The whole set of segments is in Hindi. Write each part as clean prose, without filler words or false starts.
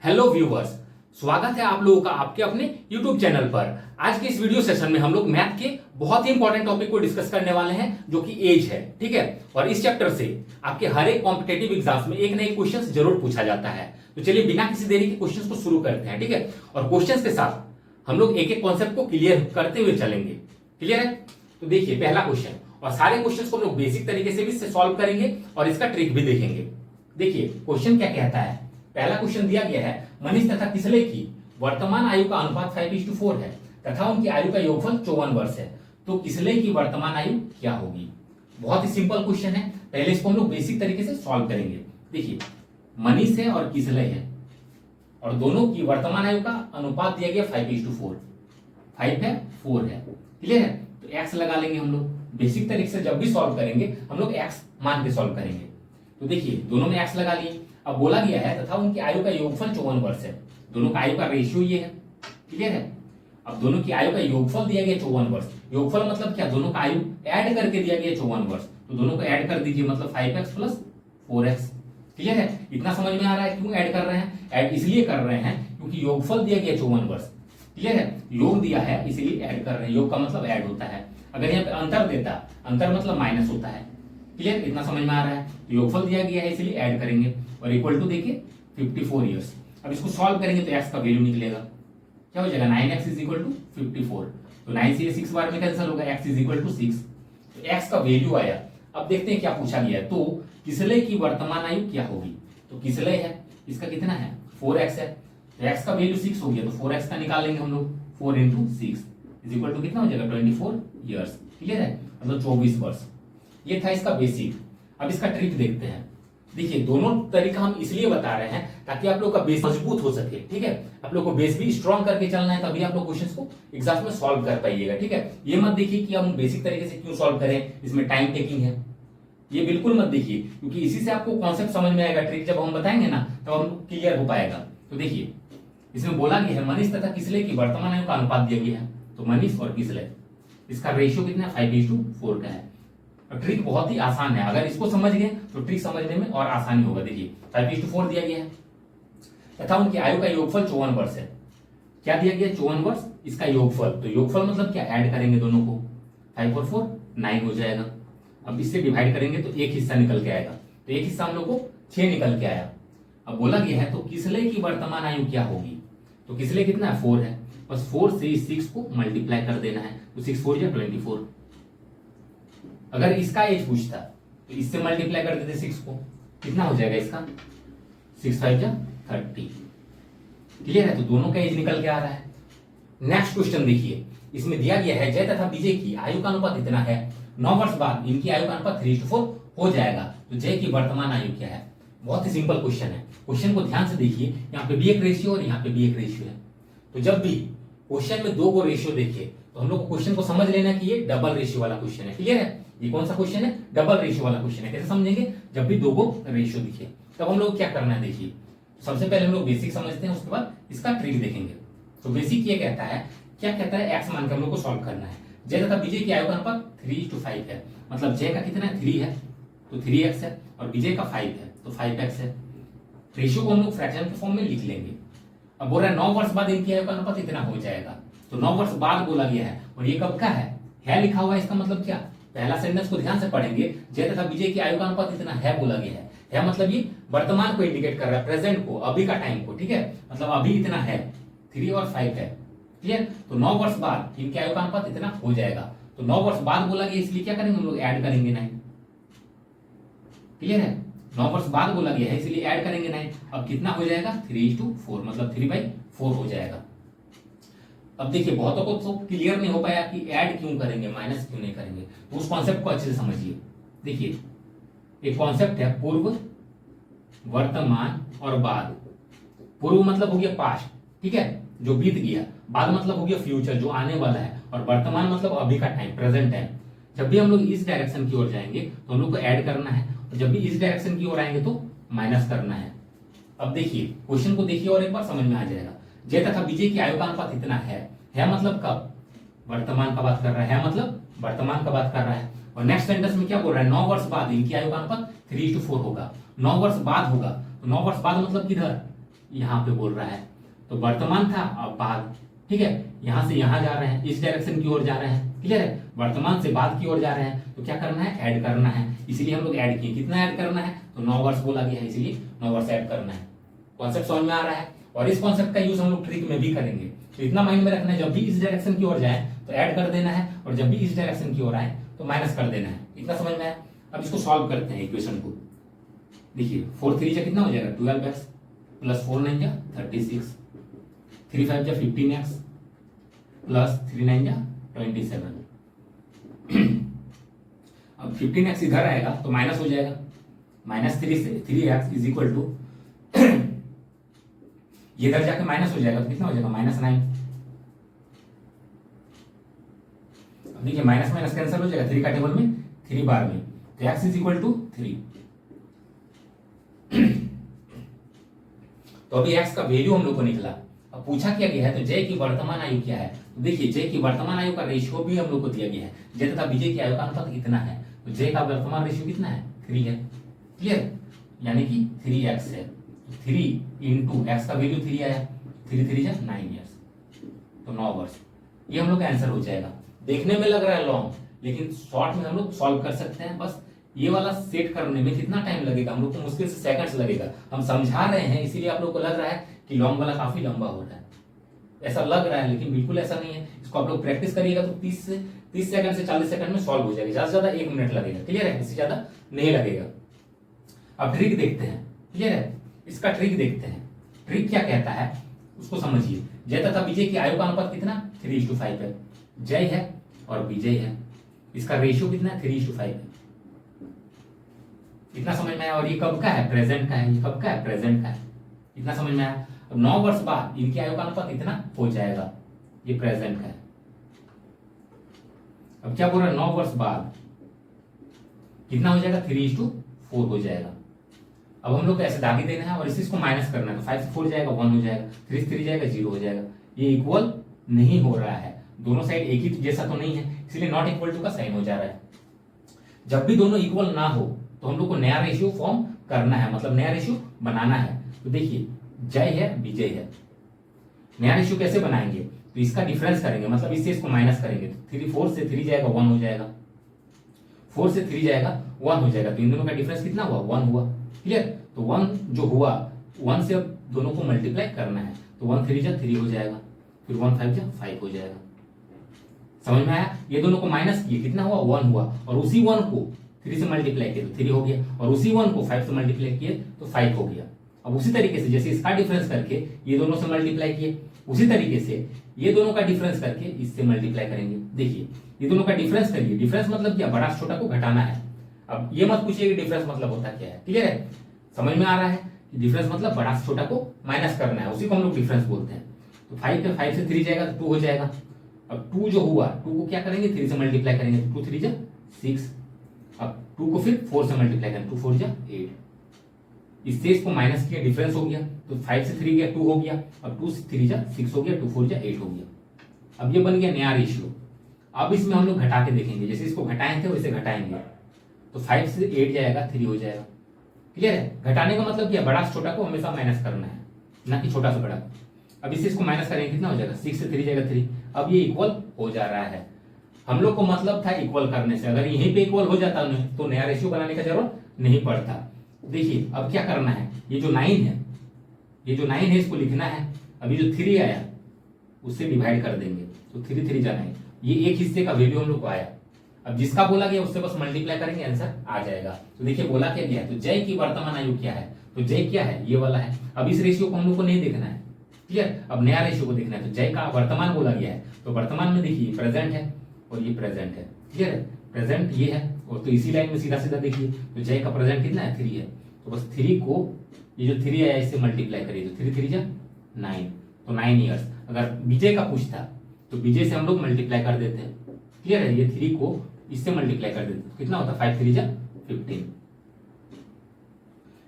हेलो व्यूवर्स, स्वागत है आप लोगों का आपके अपने YouTube चैनल पर। आज के इस वीडियो सेशन में हम लोग मैथ के बहुत ही इंपॉर्टेंट टॉपिक को डिस्कस करने वाले हैं जो कि एज है। ठीक है, और इस चैप्टर से आपके हर एक कॉम्पिटेटिव एग्जाम्स में एक ना एक क्वेश्चन जरूर पूछा जाता है। तो चलिए बिना किसी देरी के क्वेश्चन को शुरू करते हैं। ठीक है, और क्वेश्चन के साथ हम लोग एक एक कॉन्सेप्ट को क्लियर करते हुए चलेंगे। क्लियर है? तो देखिए पहला क्वेश्चन, और सारे क्वेश्चन को हम लोग बेसिक तरीके से भी सॉल्व करेंगे और इसका ट्रिक भी देखेंगे। देखिए क्वेश्चन क्या कहता है। पहला क्वेश्चन दिया गया है, मनीष तथा किसले की वर्तमान आयु का अनुपात 5:4 है तथा उनकी आयु का योगफल 54 वर्ष है, तो किसले की वर्तमान आयु क्या होगी। बहुत ही सिंपल क्वेश्चन है, पहले इसको हम लोग बेसिक तरीके से सॉल्व करेंगे। देखिए मनीष है और किसले है और दोनों की वर्तमान आयु का अनुपात दिया गया 5:4। 5 है 4 है। क्लियर है? तो एक्स लगा लेंगे हम लोग। बेसिक तरीके से जब भी सॉल्व करेंगे हम लोग एक्स मान के सॉल्व करेंगे। तो देखिए दोनों में एक्स लगा लिए। अब बोला गया है तथा उनकी आयु का योगफल 54 वर्ष है। दोनों का आयु का रेशियो ये है। क्लियर है? अब दोनों की आयु का योगफल दिया गया 54 वर्ष। योगफल मतलब क्या? दोनों का आयु ऐड करके दिया गया 54 वर्ष, तो दोनों को ऐड कर दीजिए, मतलब 5x + 4x। क्लियर है? इतना समझ में आ रहा है क्यों ऐड कर रहे हैं? ऐड इसलिए कर रहे हैं क्योंकि योगफल दिया गया 54 वर्ष। क्लियर है? योग दिया है इसलिए ऐड कर रहे हैं। योग का मतलब ऐड होता है। अगर यहाँ पे अंतर देता, अंतर मतलब माइनस होता है। क्लियर? इतना समझ में आ रहा है? तो योगफल दिया गया है इसलिए ऐड करेंगे और इक्वल टू देखिए 54 ईयर्स। अब इसको सॉल्व करेंगे तो x का वैल्यू निकलेगा। क्या हो जाएगा? 9x = 54। तो 9 से 6 बार में कैंसिल होगा, x = 6। तो x का वैल्यू आया। अब देखते हैं क्या पूछा गया है। तो किसले की वर्तमान आयु क्या होगी। तो किसले है, इसका कितना है? 4x है। तो x का वैल्यू 6 हो गया, तो 4x का निकालेंगे हम लोग। 4 × 6 = कितना हो जाएगा? 24 ईयर्स। क्लियर है? मतलब 24 वर्ष। ये था इसका बेसिक। अब इसका ट्रिक देखते हैं। देखिए दोनों तरीका हम इसलिए बता रहे हैं ताकि आप लोग का बेस मजबूत हो सके। ठीक है, आप लोग को बेस भी स्ट्रॉन्ग करके चलना है, तभी आप लोग क्वेश्चंस को एग्जाम में सॉल्व कर पाइएगा। ठीक है, ये मत देखिए कि हम बेसिक तरीके से क्यों सॉल्व करें, इसमें टाइम टेकिंग है, ये बिल्कुल मत देखिए, क्योंकि इसी से आपको कॉन्सेप्ट समझ में आएगा। ट्रिक जब हम बताएंगे ना तब हम क्लियर हो पाएगा। तो देखिए इसमें बोला गया है मनीष तथा किसले की वर्तमान आयु का अनुपात दिया गया है। तो मनीष और किसले, इसका रेशियो कितना है? 5:4 का है। ट्रिक बहुत ही आसान है, अगर इसको समझ गए तो ट्रिक समझने में और आसानी होगा। देखिए 5:4 दिया गया है तथा उनकी आयु का योगफल 54 वर्ष है। क्या दिया गया? 54 वर्ष, इसका योगफल। तो योगफल मतलब क्या? ऐड करेंगे दोनों को। 5 और 4 9 हो जाएगा। अब इससे डिवाइड करेंगे तो एक हिस्सा निकल के आएगा, तो एक हिस्सा हम लोग को 6 निकल के आया। अब बोला गया है तो किसले की वर्तमान आयु क्या होगी। तो किसले कितना है? 4 है। बस 4 से 6 को मल्टीप्लाई कर देना है, तो 6 4 = 24। अगर इसका एज पूछता तो इससे मल्टीप्लाई कर देते 6 को, कितना हो जाएगा इसका? 6 5 = 30। क्लियर है? तो दोनों का एज निकल के आ रहा है। नेक्स्ट क्वेश्चन देखिए, इसमें दिया गया है जय तथा विजय की आयु का अनुपात इतना है, 9 वर्ष बाद इनकी आयु का अनुपात 3:4 हो जाएगा, तो जय की वर्तमान आयु क्या है। बहुत ही सिंपल क्वेश्चन है। क्वेश्चन को ध्यान से देखिए, यहाँ पे भी एक रेशियो और यहाँ पे भी एक रेशियो है। तो जब भी क्वेश्चन में दो को रेशियो देखिए तो हम लोग को क्वेश्चन को समझ लेना कि ये डबल रेशियो वाला क्वेश्चन है। क्लियर है? ये कौन सा क्वेश्चन है? डबल रेशियो वाला क्वेश्चन है। कैसे समझेंगे? जब भी दो को रेशियो दिखे तब हम लोग क्या करना है। देखिए सबसे पहले हम लोग बेसिक समझते हैं, उसके बाद इसका ट्रिक देखेंगे। तो बेसिक ये कहता है, क्या कहता है? एक्स मान के हम लोग को सॉल्व करना है। जय तथा विजय की आयु का अनुपात 3:5 है, मतलब जय का कितना है? 3 है तो 3x है, और विजय का 5 है तो 5x है। रेशियो को हम लोग फ्रैक्शन के फॉर्म में लिख लेंगे। अब बोल रहा है 9 वर्ष बाद इनकी आयु का अनुपात इतना हो जाएगा, तो 9 वर्ष बाद बोला गया है और ये कब का है लिखा हुआ है। इसका मतलब क्या? पहला सेंटेंस को ध्यान से पढ़ेंगे, जय तथा विजय की आयु का अनुपात इतना है बोला गया है मतलब ये वर्तमान को इंडिकेट कर रहा है, प्रेजेंट को, अभी का टाइम को। ठीक है, मतलब अभी इतना है, 3 और 5 है। क्लियर? तो 9 वर्ष बाद इनकी आयु का अनुपात इतना हो जाएगा। तो 9 वर्ष बाद बोला गया इसलिए क्या करेंगे हम लोग? ऐड करेंगे 9। क्लियर है? 9 वर्ष बाद बोला गया है इसलिए ऐड करेंगे 9। अब कितना हो जाएगा? 3:4, मतलब 3/4 हो जाएगा। अब देखिए बहुतों को तो क्लियर नहीं हो पाया कि ऐड क्यों करेंगे, माइनस क्यों नहीं करेंगे, तो उस कॉन्सेप्ट को अच्छे से समझिए। देखिए एक कॉन्सेप्ट है पूर्व, वर्तमान और बाद। पूर्व मतलब हो गया पास्ट, ठीक है, जो बीत गया। बाद मतलब हो गया फ्यूचर, जो आने वाला है। और वर्तमान मतलब अभी का टाइम, प्रेजेंट टाइम। जब भी हम लोग इस डायरेक्शन की ओर जाएंगे तो हम लोग को ऐड करना है, और जब भी इस डायरेक्शन की ओर आएंगे तो माइनस करना है। अब देखिए क्वेश्चन को देखिए और एक बार समझ में आ जाएगा। जय तथा विजय की आयु का अनुपात इतना है मतलब कब? वर्तमान का बात कर रहा है, मतलब वर्तमान का बात कर रहा है। और नेक्स्ट सेंटेंस में क्या बोल रहा है? 9 वर्ष बाद इनकी आयु का अनुपात 3:4 होगा। 9 वर्ष बाद होगा, तो 9 वर्ष बाद मतलब किधर? यहाँ पे बोल रहा है, तो वर्तमान था अब बाद, ठीक है। यहाँ से यहाँ जा रहे हैं, इस डायरेक्शन की ओर जा रहे हैं, क्लियर है। वर्तमान से बाद की ओर जा रहे हैं, तो क्या करना है, ऐड करना है, इसीलिए हम लोग ऐड किए। कितना ऐड करना है, तो 9 वर्ष बोला गया है, इसीलिए 9 वर्ष ऐड करना है। कॉन्सेप्ट समझ में आ रहा है। और इस कॉन्सेप्ट का यूज हम लोग ट्रिक में भी करेंगे, तो इतना माइंड में रखना है, जब भी इस डायरेक्शन की ओर जाए तो ऐड कर देना है, और जब भी इस डायरेक्शन की ओर आए तो माइनस कर देना है। इतना समझ में आया। अब इसको सॉल्व करते हैं इक्वेशन को। देखिए 4 3 जा कितना हो जाएगा, 12x प्लस 4 9 जा 36, 3 5 जा 15x प्लस 3 9 जा 27। अब 15x इधर आएगा तो माइनस हो जाएगा, -3 से 3x इज इक्वल टू, ये इधर जाके माइनस हो जाएगा तो कितना हो जाएगा, -9। अब देखिए माइनस माइनस कैंसिल हो जाएगा, 3 का टेबल में 3 बार में, तो x इज इक्वल टू 3। तो अभी x का वैल्यू हम लोग को निकला। अब पूछा क्या गया है, तो जय की वर्तमान आयु क्या है। तो देखिए जय की वर्तमान आयु का रेशियो भी हम लोग को दिया गया है, जय तथा विजय की आयु का अनुपात कितना है। तो जय का वर्तमान रेशियो कितना है, 3 है, क्लियर, यानी कि 3x है। 3 इंटू एक्स का वैल्यू 3 आया, 3 3 जा 9 ईयर्स, तो 9 वर्ष। ये हम लोग का आंसर हो जाएगा। देखने में लग रहा है लॉन्ग, लेकिन शॉर्ट में हम लोग सॉल्व कर सकते हैं। बस ये वाला सेट करने में कितना टाइम लगेगा, हम लोग को मुश्किल से सेकंड्स लगेगा। हम समझा रहे हैं, इसीलिए आप लोग को लग रहा है कि लॉन्ग वाला काफी लंबा हो रहा है, ऐसा लग रहा है, लेकिन बिल्कुल ऐसा नहीं है। इसको आप लोग प्रैक्टिस करिएगा तो 30 सेकंड से 40 सेकंड में सॉल्व हो जाएगा, ज्यादा से ज्यादा 1 मिनट लगेगा, क्लियर है, इससे ज्यादा नहीं लगेगा। अब ट्रिक देखते हैं, क्लियर है, इसका ट्रिक देखते हैं। ट्रिक क्या कहता है उसको समझिए। जय तथा विजय की आयु का अनुपात कितना, 3:5 है। जय है और विजय है, इसका रेशियो कितना है, 3:5 है। इतना समझ में आया। और ये कब का है, प्रेजेंट का है, ये कब का है, प्रेजेंट का है। इतना समझ में आया। अब 9 वर्ष बाद इनकी आयु का अनुपात इतना हो जाएगा, ये प्रेजेंट का है। अब क्या बोल रहा है, 9 वर्ष बाद कितना हो जाएगा, 3:4 हो जाएगा। अब हम लोग को ऐसे दागी देना है और इसी को माइनस करना है, तो 5 से 4 जाएगा 1 हो जाएगा, 3 से 3 जाएगा 0 हो जाएगा। ये इक्वल नहीं हो रहा है, दोनों साइड एक ही जैसा तो नहीं है, इसलिए नॉट इक्वल टू का साइन हो जा रहा है। जब भी दोनों इक्वल ना हो तो हम लोग को नया रेशियो फॉर्म करना है, मतलब नया रेशियो बनाना है। तो देखिए जय है विजय है, नया रेशियो कैसे बनाएंगे, तो इसका डिफरेंस करेंगे, मतलब इससे इसको माइनस करेंगे, तो 4 से 3 जाएगा 1 हो जाएगा, 4 से 3 जाएगा 1 हो जाएगा। तो इन दोनों का डिफरेंस कितना हुआ, 1 हुआ, क्लियर। तो 1 जो हुआ, 1 से अब दोनों को मल्टीप्लाई करना है, तो 1 3 जा 3 हो जाएगा, फिर 1 5 जा 5 हो जाएगा। समझ में आया। ये दोनों को माइनस किए, कितना हुआ, 1 हुआ, और उसी 1 को 3 से मल्टीप्लाई किए तो 3 हो गया, और उसी 1 को 5 से मल्टीप्लाई किए तो 5 हो गया। अब उसी तरीके से जैसे इसका डिफरेंस करके ये दोनों से मल्टीप्लाई किए, उसी तरीके से ये दोनों का डिफरेंस करके इससे मल्टीप्लाई करेंगे। देखिए ये दोनों का डिफरेंस करिए, डिफरेंस मतलब क्या, बड़ा छोटा को घटाना है। अब ये मत पूछिए कि डिफरेंस मतलब होता क्या है, क्लियर है, समझ में आ रहा है कि डिफरेंस मतलब बड़ा से छोटा को माइनस करना है, उसी को हम लोग डिफरेंस बोलते हैं। तो 5 से 3 जाएगा तो 2 हो जाएगा। अब 2 जो हुआ, 2 को क्या करेंगे, 3 से मल्टीप्लाई करेंगे, 2 3 जा 6। अब 2 को फिर 4 से मल्टीप्लाई करेंगे, 2 4 जा 8। इससे इसको माइनस किया, डिफरेंस हो गया, तो 5 से 3 गया 2 हो गया, अब 2 से 3 जा 6 हो गया, 2 4 जा 8 हो गया। अब ये बन गया नया रेशियो। अब इसमें हम लोग घटा के देखेंगे, जैसे इसको घटाए थे वैसे घटाएंगे, तो 5 से 8 जाएगा 3 हो जाएगा, क्लियर है। घटाने का मतलब क्या, बड़ा से छोटा को हमेशा माइनस करना है, ना कि छोटा से बड़ा। अब इससे इसको माइनस करेंगे, कितना हो जाएगा, 6 से 3 जाएगा 3। अब ये इक्वल हो जा रहा है। हम लोग को मतलब था इक्वल करने से, अगर यहीं पे इक्वल हो जाता तो नया रेशियो बनाने का जरूरत नहीं पड़ता। देखिए अब क्या करना है, ये जो 9 है, ये जो 9 है इसको लिखना है। अभी जो 3 आया उससे डिवाइड कर देंगे, तो 3 3 जा 9, ये एक हिस्से का वैल्यू हम लोग को आया। अब जिसका बोला गया उससे बस मल्टीप्लाई करेंगे, आंसर आ जाएगा। तो देखिए बोला क्या गया है, तो जय की वर्तमान आयु क्या है, तो जय क्या है, ये वाला है। अब इस रेशियो को हम लोग को नहीं देखना है, क्लियर। अब नया रेशियो को देखना है, तो जय का वर्तमान बोला गया है, तो वर्तमान में देखिए प्रेजेंट है और ये प्रेजेंट है, क्लियर है। प्रेजेंट ये है, और तो इसी लाइन में सीधा सीधा देखिए, तो जय का प्रेजेंट कितना है, 3 है। तो बस 3 को, ये जो 3 आया इससे मल्टीप्लाई करिए, तो 3 3 जा 9, तो 9 ईयर्स। अगर विजय का पूछता तो विजय से हम लोग मल्टीप्लाई कर देते हैं, क्लियर है। ये 3 को इससे मल्टीप्लाई कर देते हैं, कितना होता है, 5 3 जा 15।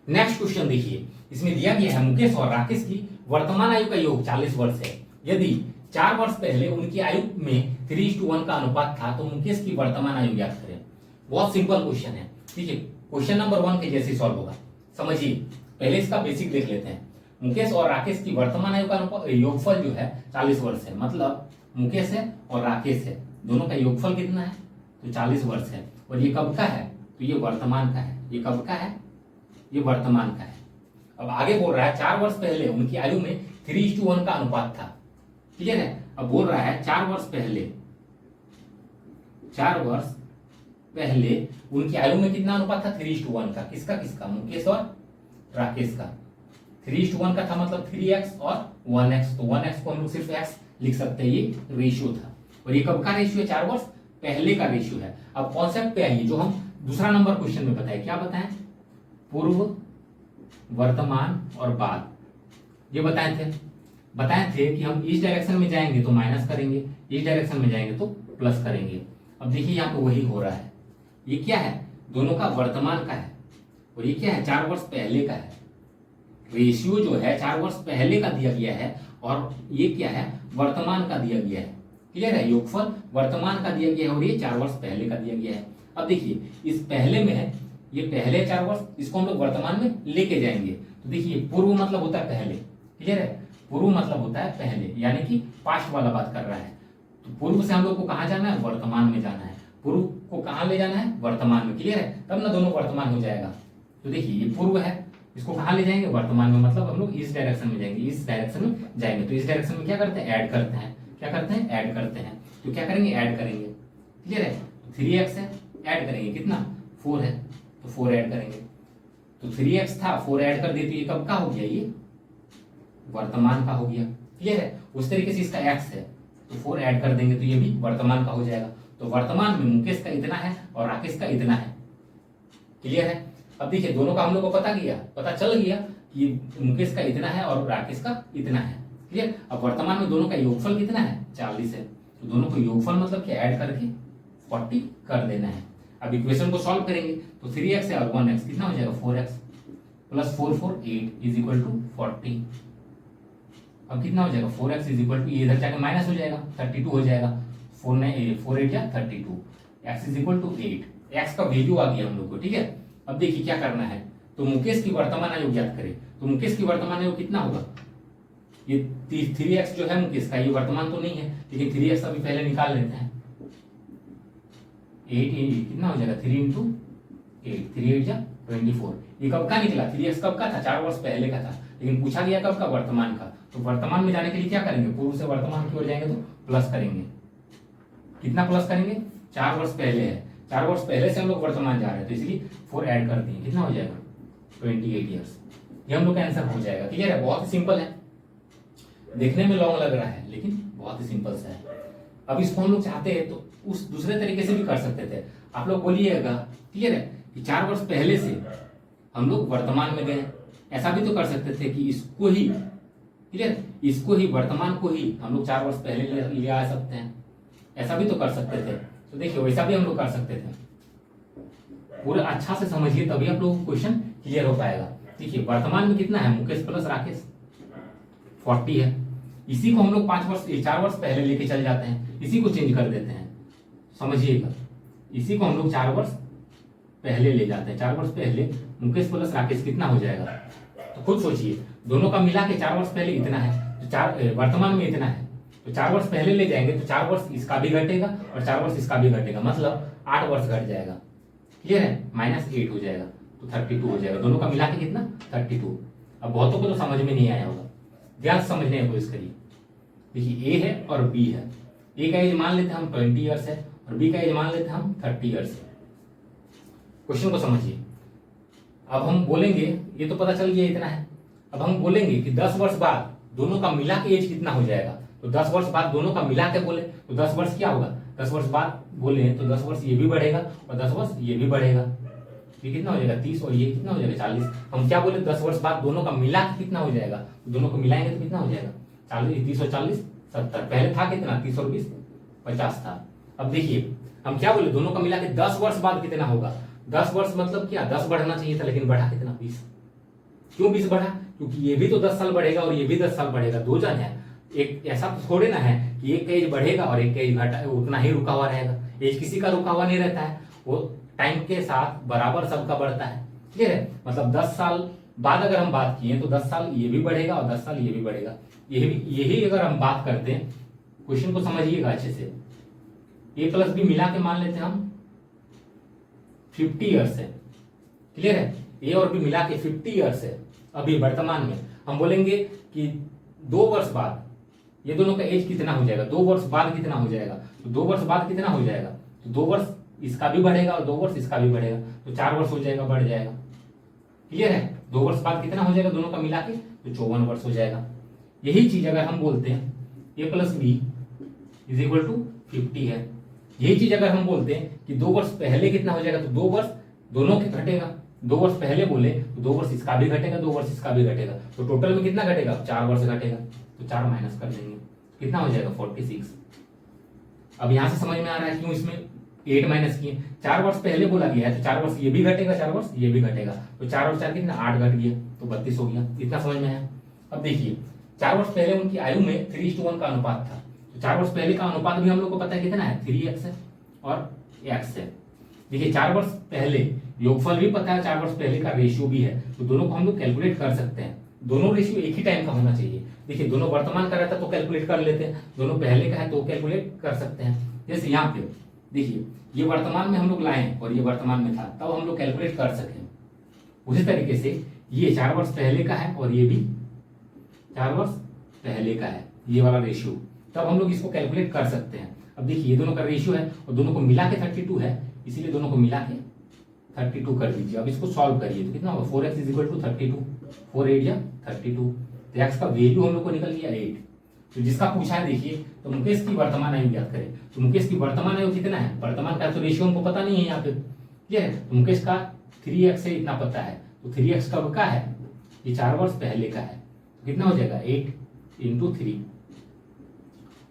नेक्स्ट क्वेश्चन देखिए, इसमें दिया गया है मुकेश और राकेश की वर्तमान आयु का योग 40 वर्ष है। यदि 4 वर्ष पहले उनकी आयु में 3:1 का अनुपात था, तो मुकेश की वर्तमान आयु ज्ञात करें। बहुत सिंपल क्वेश्चन है, ठीक है। क्वेश्चन नंबर 1 के जैसे सॉल्व होगा, समझिए। पहले इसका बेसिक देख लेते हैं। मुकेश और राकेश की वर्तमान आयु का योगफल जो है 40 वर्ष है। मतलब मुकेश है और राकेश है, दोनों का योगफल कितना है, तो 40 वर्ष है। और ये कब का है, तो ये वर्तमान का है। ये कब का है, ये वर्तमान का है। अब आगे बोल रहा है 4 वर्ष पहले उनकी आयु में 3:1 का अनुपात था। क्लियर है। अब बोल रहा है 4 वर्ष पहले उनकी आयु में कितना अनुपात था, 3:1 का। किसका किसका, मुकेश और राकेश का। 3:1 का था, मतलब 3x और 1x। तो 1x को हम लोग सिर्फ x लिख सकते हैं, ये रेशियो था। और ये कब का रेशियो है, 4 वर्ष पहले का रेशियो है। अब कॉन्सेप्ट पे आइए, जो हम दूसरा नंबर क्वेश्चन में बताए, क्या बताएं, पूर्व, वर्तमान और बाद। ये बताए थे कि हम इस डायरेक्शन में जाएंगे तो माइनस करेंगे, इस डायरेक्शन में जाएंगे तो प्लस करेंगे। अब देखिए यहाँ पे वही हो रहा है। ये क्या है, दोनों का वर्तमान का है, और ये क्या है, 4 वर्ष पहले का है। रेशियो जो है 4 वर्ष पहले का दिया गया है, और ये क्या है, वर्तमान का दिया गया है। क्लियर है। योगफल वर्तमान का दिया गया है और ये 4 वर्ष पहले का दिया गया है। अब देखिए इस पहले में है, ये पहले 4 वर्ष, इसको हम लोग वर्तमान में लेके जाएंगे। तो देखिए पूर्व मतलब होता है पहले। क्लियर है। पूर्व मतलब होता है पहले, यानी कि पास्ट वाला बात कर रहा है। तो पूर्व से हम लोग को कहाँ जाना है, वर्तमान में जाना है। पूर्व को कहाँ ले जाना है, वर्तमान में। क्लियर है। तब ना दोनों वर्तमान हो जाएगा। तो देखिए ये पूर्व है, इसको कहाँ ले जाएंगे, वर्तमान में। मतलब हम लोग इस डायरेक्शन में जाएंगे, इस डायरेक्शन में जाएंगे। तो इस डायरेक्शन में क्या करते हैं, ऐड करते हैं। क्या करते हैं, ऐड करते हैं। तो क्या करेंगे, ऐड करेंगे। क्लियर है। 3x है, ऐड करेंगे, कितना, 4 है, तो 4 ऐड करेंगे। तो 3x था, 4 ऐड कर दिए, तो ये कब का हो गया, ये वर्तमान का हो गया। क्लियर है। उस तरीके से इसका x है, तो 4 ऐड कर देंगे तो ये भी वर्तमान का हो जाएगा। तो वर्तमान में मुकेश का इतना है और राकेश का इतना है। क्लियर है। अब देखिए दोनों का हम लोग को पता चल गया कि मुकेश का इतना है और राकेश का इतना है। क्लियर। अब वर्तमान में दोनों का योगफल कितना है, 40 है। तो दोनों को योगफल मतलब क्या, ऐड करके 40 कर देना है। अब इक्वेशन को सॉल्व करेंगे तो 3x है और 1x कितना हो जाएगा, 4x plus 4 4 8 is equal to 40। अब कितना हो जाएगा, 4x इज इक्वल टू, ये इधर जाके माइनस हो जाएगा, 32 हो जाएगा। 4 8 या 32, x is equal to 8। x का वैल्यू आ गया हम लोग को। ठीक है। अब देखिए क्या करना है, तो मुकेश की वर्तमान आयु ज्ञात करें। तो मुकेश की वर्तमान आयु कितना होगा, ये 3x जो है मुकेश का, ये वर्तमान तो नहीं है, लेकिन 3x अभी पहले निकाल लेते हैं। 8 कितना हो जाएगा, 3 इंटू 8, 3 8 या 24। ये कब का निकला, 3x कब का था, 4 वर्ष पहले का था, लेकिन पूछा गया कब का, वर्तमान का। तो वर्तमान में जाने के लिए क्या करेंगे, पूर्व से वर्तमान की ओर जाएंगे तो प्लस करेंगे। कितना प्लस करेंगे, 4 वर्ष पहले है, 4 वर्ष पहले से हम लोग वर्तमान जा रहे हैं, तो इसलिए 4 ऐड कर दिए, कितना हो जाएगा, 28 ईयर्स। ये हम लोग का आंसर हो जाएगा। क्लियर है। बहुत ही सिंपल है, देखने में लॉन्ग लग रहा है लेकिन बहुत ही सिंपल सा है। अब इसको हम लोग चाहते हैं तो उस दूसरे तरीके से भी कर सकते थे। आप लोग बोलिएगा, क्लियर है, कि 4 वर्ष पहले से हम लोग वर्तमान में गए। ऐसा भी तो कर सकते थे कि इसको ही, क्लियर, इसको ही, वर्तमान को ही हम लोग 4 वर्ष पहले ले आ सकते हैं। ऐसा भी तो कर सकते थे। तो देखिए वैसा भी हम लोग कर सकते थे। पूरा अच्छा से समझिए, तभी आप लोगों को क्वेश्चन क्लियर हो पाएगा। देखिए वर्तमान में कितना है, मुकेश प्लस राकेश 40 है। इसी को हम लोग 4 वर्ष पहले लेके चल जाते हैं, इसी को चेंज कर देते हैं। समझिएगा, इसी को हम लोग 4 वर्ष पहले ले जाते हैं। 4 वर्ष पहले मुकेश प्लस राकेश कितना हो जाएगा, तो खुद सोचिए। दोनों का मिला के 4 वर्ष पहले इतना है, तो वर्तमान में इतना है, तो 4 वर्ष पहले ले जाएंगे तो 4 वर्ष इसका भी घटेगा और 4 वर्ष इसका भी घटेगा, मतलब 8 वर्ष घट जाएगा। क्लियर है। -8 हो जाएगा तो 32 हो जाएगा। दोनों का मिला के कितना, 32। अब बहुतों को तो समझ में नहीं आया होगा, ध्यान से समझने की कोशिश करिए। देखिए ए है और बी है। ए का एज मान लेते हैं हम 20 ईयर्स है और बी का एज मान लेते हैं हम 30 ईयर्स है। क्वेश्चन को समझिए। अब हम बोलेंगे, ये तो पता चल गया इतना है। अब हम बोलेंगे कि 10 वर्ष बाद दोनों का मिला के एज कितना हो जाएगा। तो 10 वर्ष बाद दोनों का मिला के बोले तो 10 वर्ष क्या होगा, 10 वर्ष बाद बोले तो 10 वर्ष ये भी बढ़ेगा और 10 वर्ष ये भी बढ़ेगा। ये कितना हो जाएगा, 30, और ये कितना हो जाएगा, 40। हम क्या बोले, 10 वर्ष बाद दोनों का मिला के कितना हो जाएगा, तो दोनों को मिलाएंगे तो कितना हो जाएगा, 40, 30 और 40 70। पहले था कितना, 30 और 20 50 था। अब देखिए हम क्या बोले, दोनों का मिला के 10 वर्ष बाद कितना होगा। 10 वर्ष मतलब क्या, 10 बढ़ना चाहिए था, लेकिन बढ़ा कितना, 20। क्यों 20 बढ़ा, क्योंकि ये भी तो 10 साल बढ़ेगा और ये भी 10 साल बढ़ेगा, 2 जन है। एक ऐसा तो थोड़े ना है कि एक एज बढ़ेगा और एक एज घटा, उतना ही रुका हुआ रहेगा। एज किसी का रुका हुआ नहीं रहता है, वो टाइम के साथ बराबर सबका बढ़ता है। क्लियर है। मतलब 10 साल बाद अगर हम बात किए तो 10 साल ये भी बढ़ेगा और 10 साल ये भी बढ़ेगा। यही अगर हम बात करते हैं, क्वेश्चन को समझिएगा अच्छे से, ए प्लस बी मिला के मान लेते हैं हम 50 ईयर्स है, क्लियर है, ए और बी मिला के 50 ईयर्स है अभी वर्तमान में। हम बोलेंगे कि 2 वर्ष बाद ये दोनों का एज कितना हो जाएगा, 2 वर्ष बाद कितना हो जाएगा, तो 2 वर्ष बाद कितना हो जाएगा, तो 2 वर्ष इसका भी बढ़ेगा और 2 वर्ष इसका भी बढ़ेगा, तो 4 वर्ष हो जाएगा, बढ़ जाएगा, क्लियर है। 2 वर्ष बाद कितना हो जाएगा दोनों का मिला के, तो 54 वर्ष हो जाएगा। यही चीज अगर हम बोलते हैं A plus B is equal to 50 है, यही चीज अगर हम बोलते हैं कि 2 वर्ष पहले कितना हो जाएगा, तो 2 वर्ष दोनों के घटेगा, 2 वर्ष पहले बोले तो 2 वर्ष इसका भी घटेगा, 2 वर्ष इसका भी घटेगा, तो टोटल में कितना घटेगा, 4 वर्ष घटेगा, तो 4 माइनस कर देंगे, कितना हो जाएगा 46। अब यहां से समझ में आ रहा है क्यों इसमें 8 माइनस किए, 4 वर्ष पहले बोला गया है तो 4 वर्ष ये भी घटेगा, 4 वर्ष ये भी घटेगा, तो 4 और 4 कितना 8 घट गया, तो 32 हो गया। इतना समझ में आया। अब देखिए 4 वर्ष पहले उनकी आयु में 3:1 का अनुपात था, तो 4 वर्ष पहले का अनुपात भी हम लोग को पता है कितना है, 3x है और x है। देखिए 4 वर्ष पहले योगफल भी पता है, 4 वर्ष पहले का रेशियो भी है, तो दोनों को हम लोग कैलकुलेट कर सकते हैं। दोनों रेशियो एक ही टाइम का होना चाहिए। देखिए दोनों वर्तमान का रहता तो कैलकुलेट कर लेते हैं, दोनों पहले का है तो कैलकुलेट कर सकते हैं। जैसे यहाँ पे देखिए ये वर्तमान में हम लोग लाए और ये वर्तमान में था, तब हम लोग कैलकुलेट कर सकें। उसी तरीके से ये 4 वर्ष पहले का है और ये भी 4 वर्ष पहले का है, ये वाला रेशियो, तब हम लोग इसको कैलकुलेट कर सकते हैं। अब देखिए ये दोनों का रेशियो है और दोनों को मिला के 32 है, इसीलिए दोनों को मिला के 32 कर दीजिए। अब इसको सॉल्व करिए तो कितना होगा, 4x इज इक्वल टू 32, 4 8 या 32, तो x का वैल्यू हम लोग को निकल गया 8। तो जिसका पूछा है देखिए, तो मुकेश की वर्तमान आयु ज्ञात करें, तो मुकेश की वर्तमान आयु कितना है, वर्तमान का तो रेशियो हमको पता नहीं है यहाँ पे, क्लियर है, तो मुकेश का 3x से इतना पता है, तो 3x कब का है, ये 4 वर्ष पहले का है, तो कितना हो जाएगा 8 × 3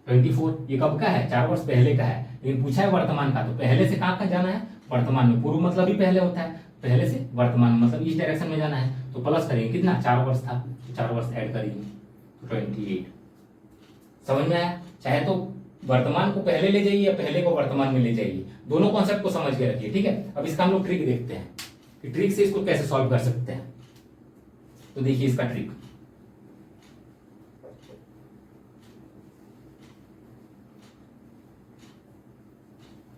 24, ये कब का है, 4 वर्ष पहले का है, लेकिन पूछा है वर्तमान का, तो पहले से कहाँ जाना है, वर्तमान में। पूर्व मतलब ही पहले होता है, पहले से वर्तमान मतलब इस डायरेक्शन में जाना है, तो प्लस करेंगे, कितना 4 वर्ष था, तो 4 वर्ष ऐड करेंगे, तो 28। समझ में आया। चाहे तो वर्तमान को पहले ले जाइए या पहले को वर्तमान में ले जाइए, दोनों कॉन्सेप्ट को समझ के रखिए, ठीक है। अब इसका हम लोग ट्रिक देखते हैं कि ट्रिक से इसको कैसे सॉल्व कर सकते हैं। तो देखिए इसका ट्रिक,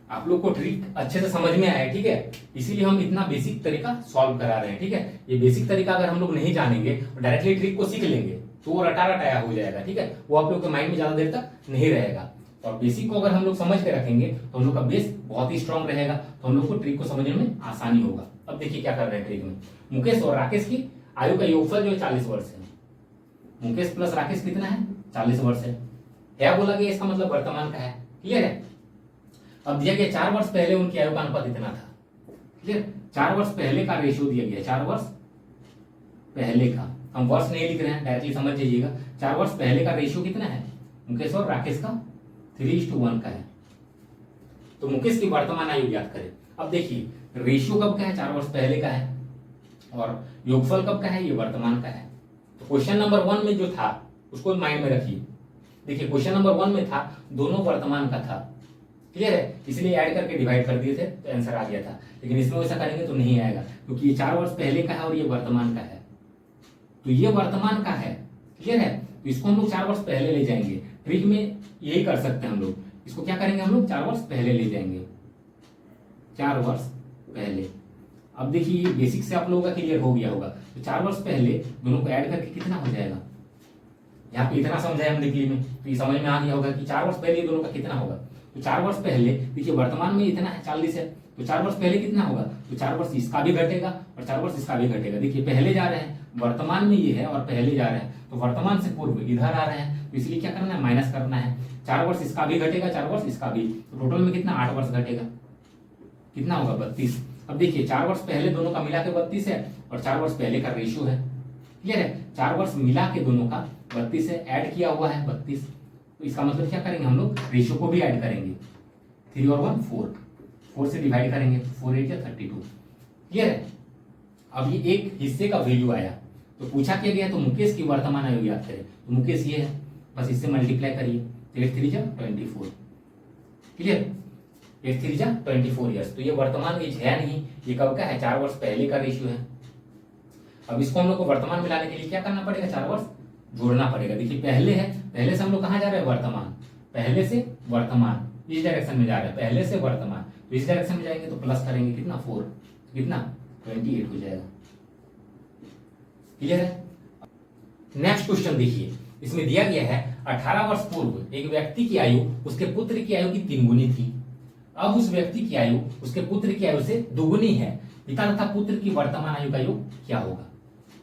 आप लोग को ट्रिक अच्छे से समझ में आया, ठीक है, इसीलिए हम इतना बेसिक तरीका सॉल्व करा रहे हैं, ठीक है। ये बेसिक तरीका अगर हम लोग नहीं जानेंगे और डायरेक्टली ट्रिक को सीख लेंगे तो वो रटा रटाया हो जाएगा, ठीक है, वो आप लोग के माइंड में ज्यादा देर तक नहीं रहेगा। और बेसिक को अगर हम लोग समझ के रखेंगे तो हम लोग का बेस बहुत ही स्ट्रांग रहेगा, तो हम लोग को ट्रिक को समझने में आसानी होगा। अब देखिए क्या कर रहे हैं ट्रिक में, मुकेश और राकेश की आयु का योगफल जो है 40 वर्ष है, मुकेश प्लस राकेश कितना है, 40 वर्ष है, क्या बोला गया, इसका मतलब वर्तमान का है, क्लियर है। अब दिया गया 4 वर्ष पहले उनकी आयु का अनुपात इतना था, क्लियर, 4 वर्ष पहले का रेशियो दिया गया, 4 वर्ष पहले का, हम वर्ष नहीं लिख रहे हैं, डायरेक्टली समझ जाइएगा, 4 वर्ष पहले का रेशियो कितना है, मुकेश और राकेश का 3:1 का है, तो मुकेश की वर्तमान आयु ज्ञात करें। अब देखिए रेशियो कब का है, 4 वर्ष पहले का है, और योगफल कब का है, ये वर्तमान का है। तो क्वेश्चन नंबर 1 में जो था उसको माइंड में रखिए। देखिए क्वेश्चन नंबर 1 में था दोनों वर्तमान का था, क्लियर है, इसलिए ऐड करके डिवाइड कर दिए थे तो आंसर आ गया था। लेकिन इसमें वैसा करेंगे तो नहीं आएगा, क्योंकि ये 4 वर्ष पहले का है और ये वर्तमान का है, तो ये वर्तमान का है, क्लियर है, तो इसको हम लोग 4 वर्ष पहले ले जाएंगे। ट्रिक में यही कर सकते हैं हम लोग, इसको क्या करेंगे हम लोग 4 वर्ष पहले ले जाएंगे, 4 वर्ष पहले। अब देखिए ये बेसिक से आप लोगों का क्लियर हो गया होगा, तो 4 वर्ष पहले दोनों को ऐड करके कितना हो जाएगा, यहाँ पे इतना समझाया हम डिग्री में, तो ये समझ में आ गया होगा कि 4 वर्ष पहले दोनों का कितना होगा। तो 4 वर्ष पहले देखिए वर्तमान में इतना है 40 है, तो 4 वर्ष पहले कितना होगा, तो 4 वर्ष इसका भी घटेगा और 4 वर्ष इसका भी घटेगा। देखिए पहले जा रहे हैं, वर्तमान में ये है और पहले जा रहे हैं, तो वर्तमान से पूर्व इधर आ रहे हैं, तो इसलिए क्या करना है, माइनस करना है। 4 वर्ष इसका भी घटेगा, 4 वर्ष इसका भी, तो टोटल में कितना 8 वर्ष घटेगा, कितना होगा 32। अब देखिए 4 वर्ष पहले दोनों का मिला के 32 है और 4 वर्ष पहले का रेशियो है, क्लियर है, 4 वर्ष मिला के दोनों का 32 है, ऐड किया हुआ है 32, तो इसका मतलब क्या करेंगे हम लोग, रेशियो को भी ऐड करेंगे, 3 और 1 4, 4 से डिवाइड करेंगे, 4 8 या 32, क्लियर है। अब ये एक हिस्से का वैल्यू आया, तो पूछा क्या गया, तो मुकेश की वर्तमान आयु याद करें, तो मुकेश ये है, बस इससे मल्टीप्लाई करिए, 8 3 जा 24, क्लियर, 8 3 जा 24 ईयर्स, तो ये वर्तमान एज है नहीं, ये कब का है, 4 वर्ष पहले का रेशियो है। अब इसको हम लोग को वर्तमान में लाने के लिए क्या करना पड़ेगा, 4 वर्ष जोड़ना पड़ेगा। देखिए पहले है, पहले से हम लोग कहाँ जा रहे हैं, वर्तमान, पहले से वर्तमान इस डायरेक्शन में जा रहे हैं, पहले से वर्तमान, तो इस डायरेक्शन में जाएंगे तो प्लस करेंगे कितना 4, कितना 28 हो जाएगा। क्लियर है। नेक्स्ट क्वेश्चन देखिए, इसमें दिया गया है 18 वर्ष पूर्व एक व्यक्ति की आयु उसके पुत्र की आयु की 3 गुनी थी। अब उस व्यक्ति की आयु उसके पुत्र की आयु से दोगुनी है। पिता तथा पुत्र की वर्तमान आयु का योग क्या होगा।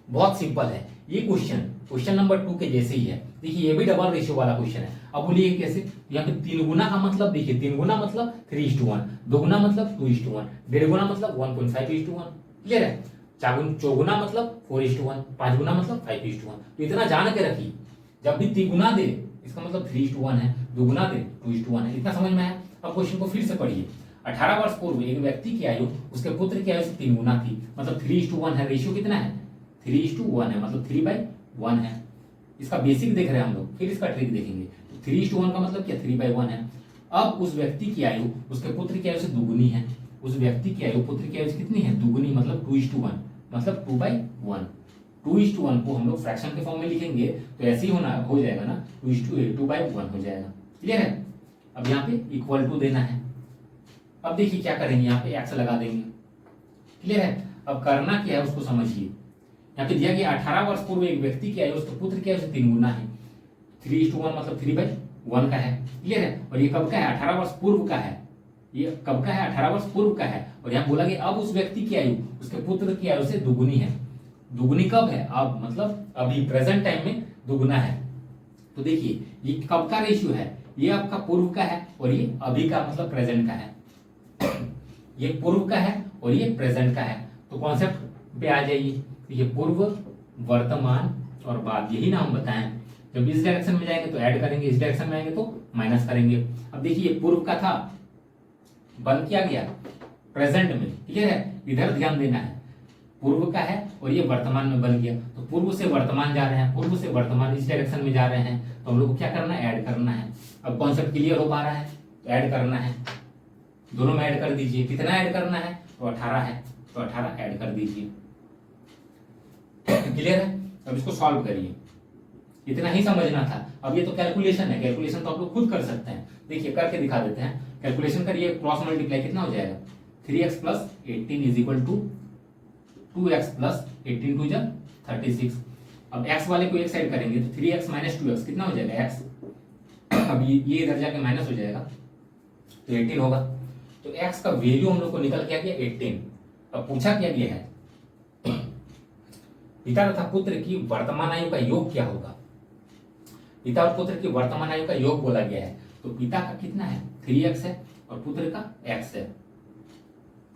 बहुत सिंपल है ये क्वेश्चन नंबर 2 के जैसे ही है। देखिए ये भी डबल रेशियो वाला क्वेश्चन है। अब बोलिए कैसे, यहाँ पे 3 गुना का मतलब देखिए, 3 गुना मतलब 3:1, 2 गुना मतलब 2:1, 1.5 गुना मतलब 1.5:1। क्लियर है। 4 चौगुना मतलब 4:1, 5 गुना मतलब 5:1। तो इतना जान के रखिए, जब भी 3 गुना दे इसका मतलब 3:1 है, 2 गुना दे 2:1 है। इतना समझ में आया। अब क्वेश्चन को फिर से पढ़िए। 18 वर्ष पूर्व एक व्यक्ति की आयु उसके पुत्र की आयु से 3 गुना थी, मतलब 3:1 है। रेशियो कितना है, 3:1 है, मतलब 3/1 है। इसका बेसिक देख रहे हैं हम लोग, फिर इसका ट्रिक देखेंगे। 3:1 का मतलब क्या, 3/1 है। अब उस व्यक्ति की आयु उसके पुत्र की आयु से दुगुनी है। उस व्यक्ति की आयु पुत्र की आयु से कितनी है, दुगुनी, मतलब 2:1, मतलब 2/1। 2:1 को हम लोग फ्रैक्शन के फॉर्म में लिखेंगे तो ऐसे ही हो जाएगा ना, 2:1 हो जाएगा। क्लियर है। अब यहाँ पे इक्वल टू देना है। अब देखिए क्या करेंगे, यहाँ पे एक्स लगा देंगे। क्लियर है। अब करना क्या है उसको समझिए। यहाँ पे दिया गया 18 वर्ष पूर्व एक व्यक्ति की आयु उसके पुत्र की आयु से 3 गुना है। 3:1 मतलब 3/1 का है। क्लियर है। और ये कब का है, 18 वर्ष पूर्व का है। ये कब का है, 18 वर्ष पूर्व का है। और यहाँ बोला गया अब उस व्यक्ति की आयु उसके पुत्र की आयु से दुगुनी है। दुगुनी कब है, अब मतलब अभी प्रेजेंट टाइम में दुगुना है। तो देखिए ये कब का रेशियो है, ये आपका पूर्व का है और ये अभी का मतलब प्रेजेंट का है। ये पूर्व का है और ये प्रेजेंट का है। तो कॉन्सेप्ट पे आ जाइए। ये पूर्व, वर्तमान और बाद, यही ना हम बताएं। जब इस डायरेक्शन में जाएंगे तो ऐड करेंगे, इस डायरेक्शन में आएंगे तो माइनस करेंगे। अब देखिए पूर्व का था, बन किया गया प्रेजेंट में। क्लियर है। इधर ध्यान देना है, पूर्व का है और ये वर्तमान में बन गया। तो पूर्व से वर्तमान जा रहे हैं, पूर्व से वर्तमान इस डायरेक्शन में जा रहे हैं, तो हम लोग को क्या करना है, ऐड करना है। अब कॉन्सेप्ट क्लियर हो पा रहा है, तो ऐड करना है। दोनों में ऐड कर दीजिए। कितना ऐड करना है, तो 18 है, तो 18 ऐड कर दीजिए। क्लियर है। अब इसको सॉल्व करिए। इतना ही समझना था। अब ये तो कैलकुलेशन है, कैलकुलेशन तो आप लोग खुद कर सकते हैं। देखिए करके दिखा देते हैं। कैलकुलेशन करिए, क्रॉस मल्टीप्लाई कितना हो जाएगा, 3x + 18 इज 2x + 18 2 जा 36। अब x वाले को एक साइड करेंगे तो 3x - 2x कितना हो जाएगा, x। अब ये इधर जाके माइनस हो जाएगा तो 18 होगा। तो x का वैल्यू हम लोग को निकल के आ गया 18। अब पूछा क्या गया है, पिता तथा पुत्र की वर्तमान आयु का योग क्या होगा। पिता और पुत्र की वर्तमान आयु का योग बोला गया है। तो पिता का कितना है, 3x है और पुत्र का x है।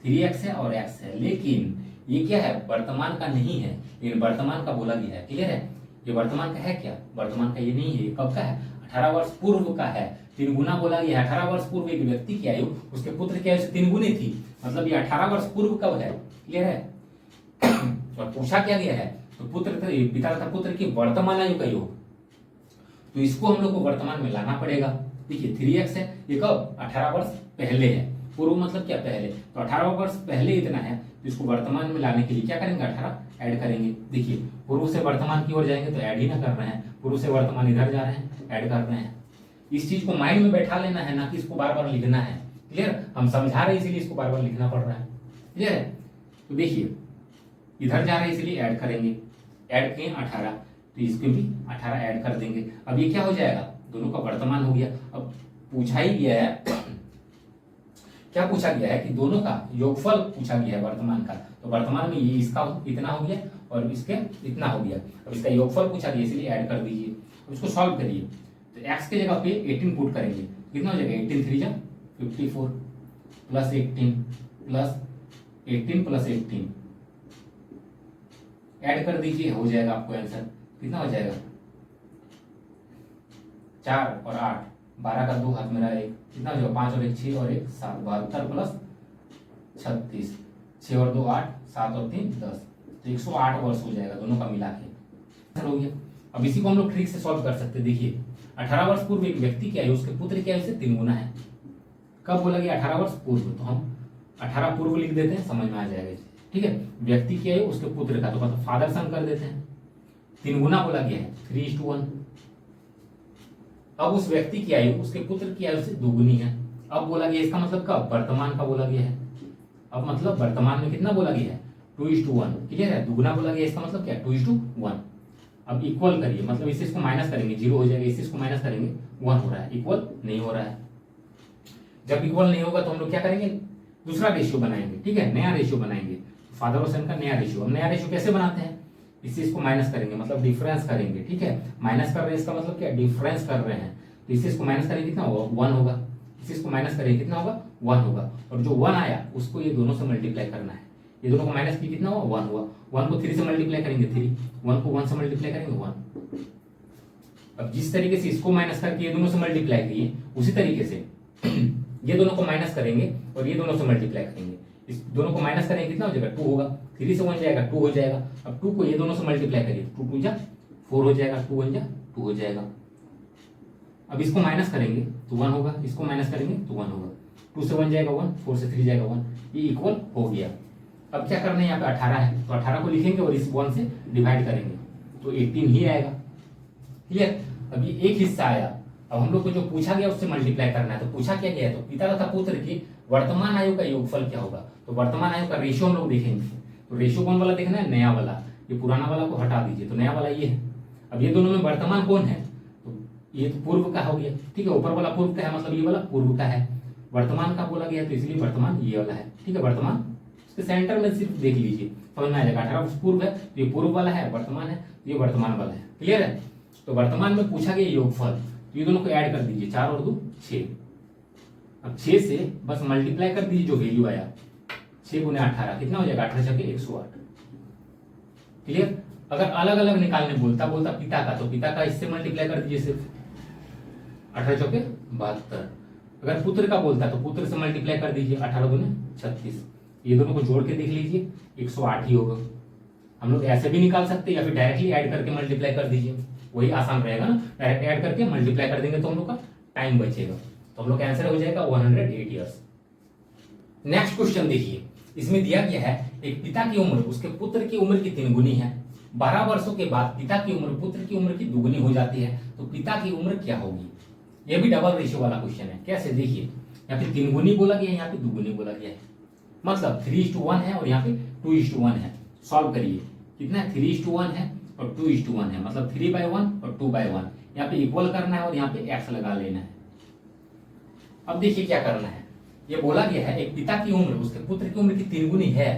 3x है और x है, लेकिन ये क्या है, वर्तमान का नहीं है, लेकिन वर्तमान का बोला गया है। क्लियर है। ये वर्तमान का है क्या, वर्तमान का ये नहीं है। ये कब का है, 18 वर्ष पूर्व का है। 3 गुना बोला गया है। 18 वर्ष पूर्व एक व्यक्ति की आयु उसके पुत्र की आयु से 3 गुनी थी, मतलब ये 18 वर्ष पूर्व कब है। क्लियर है। और पूछा क्या गया है, तो पिता तथा पुत्र की वर्तमान आयु का योग। तो इसको हम लोग को वर्तमान में लाना पड़ेगा। देखिए 3x है, ये कब, 18 वर्ष पहले है। पूर्व मतलब क्या, पहले। तो 18 वर्ष पहले इतना है, तो इसको वर्तमान में लाने के लिए क्या करेंगे, 18 ऐड करेंगे। देखिए पूर्व से वर्तमान की ओर जाएंगे तो ऐड ही ना कर रहे हैं, पूर्व से वर्तमान इधर जा रहे हैं, ऐड कर रहे हैं। इस चीज को माइंड में बैठा लेना है, ना कि इसको बार बार लिखना है। क्लियर। हम समझा रहे इसीलिए इसको बार बार लिखना पड़ रहा है। क्लियर है। तो देखिए इधर जा रहे हैं इसलिए ऐड करेंगे, ऐड किए 18, तो इसको भी 18 ऐड कर देंगे। अब ये क्या हो जाएगा, दोनों का वर्तमान हो गया। अब पूछा ही गया है, क्या पूछा गया है कि दोनों का योगफल पूछा गया है वर्तमान का। तो वर्तमान में ये इसका इतना हो गया और इसके इतना हो गया। अब इसका योगफल पूछा गया इसलिए ऐड कर दीजिए। अब इसको सॉल्व करिए। तो x के जगह पे 18 पुट करेंगे, कितना हो जाएगा, 18 3 जा 54 + 18 + 18 ऐड कर दीजिए, हो जाएगा आपको आंसर। कितना हो जाएगा, 4 और 8, 12 का 2 हाथ में रहा 1, कितना हो जाएगा, 5 और 1 6 और 1 7, 72 + 36, 6 और 2 8, 7 और 3 10, तो 108 वर्ष हो जाएगा दोनों का मिला के। हो गया। अब इसी को हम लोग ट्रिक से सॉल्व कर सकते हैं। देखिए 18 वर्ष पूर्व एक व्यक्ति की आयु उसके पुत्र की आयु से 3 गुना है। कब बोला गया, 18 वर्ष पूर्व, तो हम 18 पूर्व लिख देते हैं, समझ में आ जाएगा। ठीक है, व्यक्ति की आयु उसके पुत्र का, तो मतलब फादर सन कर देते हैं। 3 गुना बोला गया है 3:1। अब उस व्यक्ति की आयु उसके पुत्र की आयु से दोगुनी है। अब बोला गया, इसका मतलब कब, वर्तमान का बोला गया है। अब मतलब वर्तमान में कितना बोला गया है, 2:1। क्लियर है, दुगुना बोला गया, इसका मतलब क्या, 2:1। अब इक्वल करिए, मतलब इस इसको माइनस करेंगे 0 हो जाएगा, इस इसको माइनस करेंगे 1 हो रहा है, इक्वल नहीं हो रहा है। जब इक्वल नहीं होगा तो हम लोग क्या करेंगे, दूसरा रेशियो बनाएंगे। ठीक है, नया रेशियो बनाएंगे, फादर और सन का नया रेशियो। हम नया रेशियो कैसे बनाते हैं, इस चीज को माइनस करेंगे, मतलब डिफरेंस करेंगे। ठीक है, माइनस कर रहे हैं, इसका मतलब क्या, डिफरेंस कर रहे हैं, तो इस चीज को माइनस करेंगे, कितना होगा, 1 होगा। इस चीज को माइनस करेंगे, कितना होगा, 1 होगा। और जो 1 आया उसको ये दोनों से मल्टीप्लाई करना है, ये दोनों को माइनस की, कितना हुआ, 1 हुआ। 1 को 3 से मल्टीप्लाई करेंगे 3, 1 को 1 से मल्टीप्लाई करेंगे 1। अब जिस तरीके से इसको माइनस करके ये दोनों से मल्टीप्लाई किए, उसी तरीके से ये दोनों को माइनस करेंगे और ये दोनों से मल्टीप्लाई करेंगे। इस दोनों को माइनस करेंगे, कितना हो जाएगा, 2 होगा। 3 से 1 जाएगा, 2 हो जाएगा। अब 2 को ये दोनों से मल्टीप्लाई करिए, 2 2 जा 4 हो जाएगा, 2 1 जा 2 हो जाएगा। अब इसको माइनस करेंगे तो 1 होगा, इसको माइनस करेंगे तो 1 होगा। 2 से 1 जाएगा 1, 4 से 3 जाएगा 1, ये इक्वल हो गया। अब क्या करना है, यहाँ पे 18 है, तो 18 को लिखेंगे और इस 1 से डिवाइड करेंगे तो 18 ही आएगा। क्लियर, अब ये एक हिस्सा आया। अब हम लोग को जो पूछा गया उससे मल्टीप्लाई करना है, तो पूछा क्या गया है, तो पिता तथा पुत्र की वर्तमान आयु का योगफल क्या होगा। तो वर्तमान आयु का रेशियो हम लोग देखेंगे। तो रेशियो कौन वाला देखना है, नया वाला। ये पुराना वाला को हटा दीजिए, तो नया वाला ये है। अब ये दोनों में वर्तमान कौन है, तो ये तो पूर्व का हो गया। ठीक है, ऊपर वाला पूर्व का है, मतलब ये वाला पूर्व का है। वर्तमान का बोला गया तो इसलिए वर्तमान ये वाला है। ठीक है, वर्तमान इसके सेंटर में सिर्फ देख लीजिए, समझ में आ जाएगा। 18 पूर्व है तो ये पूर्व वाला है, वर्तमान है तो ये वर्तमान वाला है। क्लियर है, तो वर्तमान में पूछा गया योगफल, तो ये दोनों को ऐड कर दीजिए, 4 और 2 6। अब 6 से बस मल्टीप्लाई कर दीजिए, जो वैल्यू आया 6 गुने 18 कितना हो जाएगा, 18 छके 108। क्लियर, अगर अलग अलग निकालने बोलता पिता का, तो पिता का इससे मल्टीप्लाई कर दीजिए सिर्फ, 18 चौके 72। अगर पुत्र का बोलता तो पुत्र से मल्टीप्लाई कर दीजिए, 18 दूने 36। ये दोनों को जोड़ के देख लीजिए, 108 ही होगा। हम लोग ऐसे भी निकाल सकते हैं या फिर डायरेक्टली ऐड करके मल्टीप्लाई कर दीजिए, वही आसान रहेगा ना। डायरेक्ट ऐड करके मल्टीप्लाई कर देंगे तो हम लोग का टाइम बचेगा, तो हम लोग का आंसर हो जाएगा 108 ईयर्स। नेक्स्ट क्वेश्चन देखिए, इसमें दिया गया है एक पिता की उम्र उसके पुत्र की उम्र की 3 गुनी है। 12 वर्षों के बाद पिता की उम्र पुत्र की उम्र की 2 गुनी हो जाती है, तो पिता की उम्र क्या होगी। यह भी डबल रेशियो वाला क्वेश्चन है। कैसे, देखिए यहाँ पे 3 गुनी बोला गया है, यहाँ पे 2 गुनी बोला गया है, मतलब 3:1 है और यहाँ पे 2:1 है। सॉल्व करिए, कितना है, 3:1 है और 2:1 है, मतलब 3/1 और 2/1। यहाँ पे इक्वल करना है और यहाँ पे x लगा लेना है। अब देखिए क्या करना है, ये बोला गया है एक पिता की उम्र उसके पुत्र की उम्र की 3 गुनी है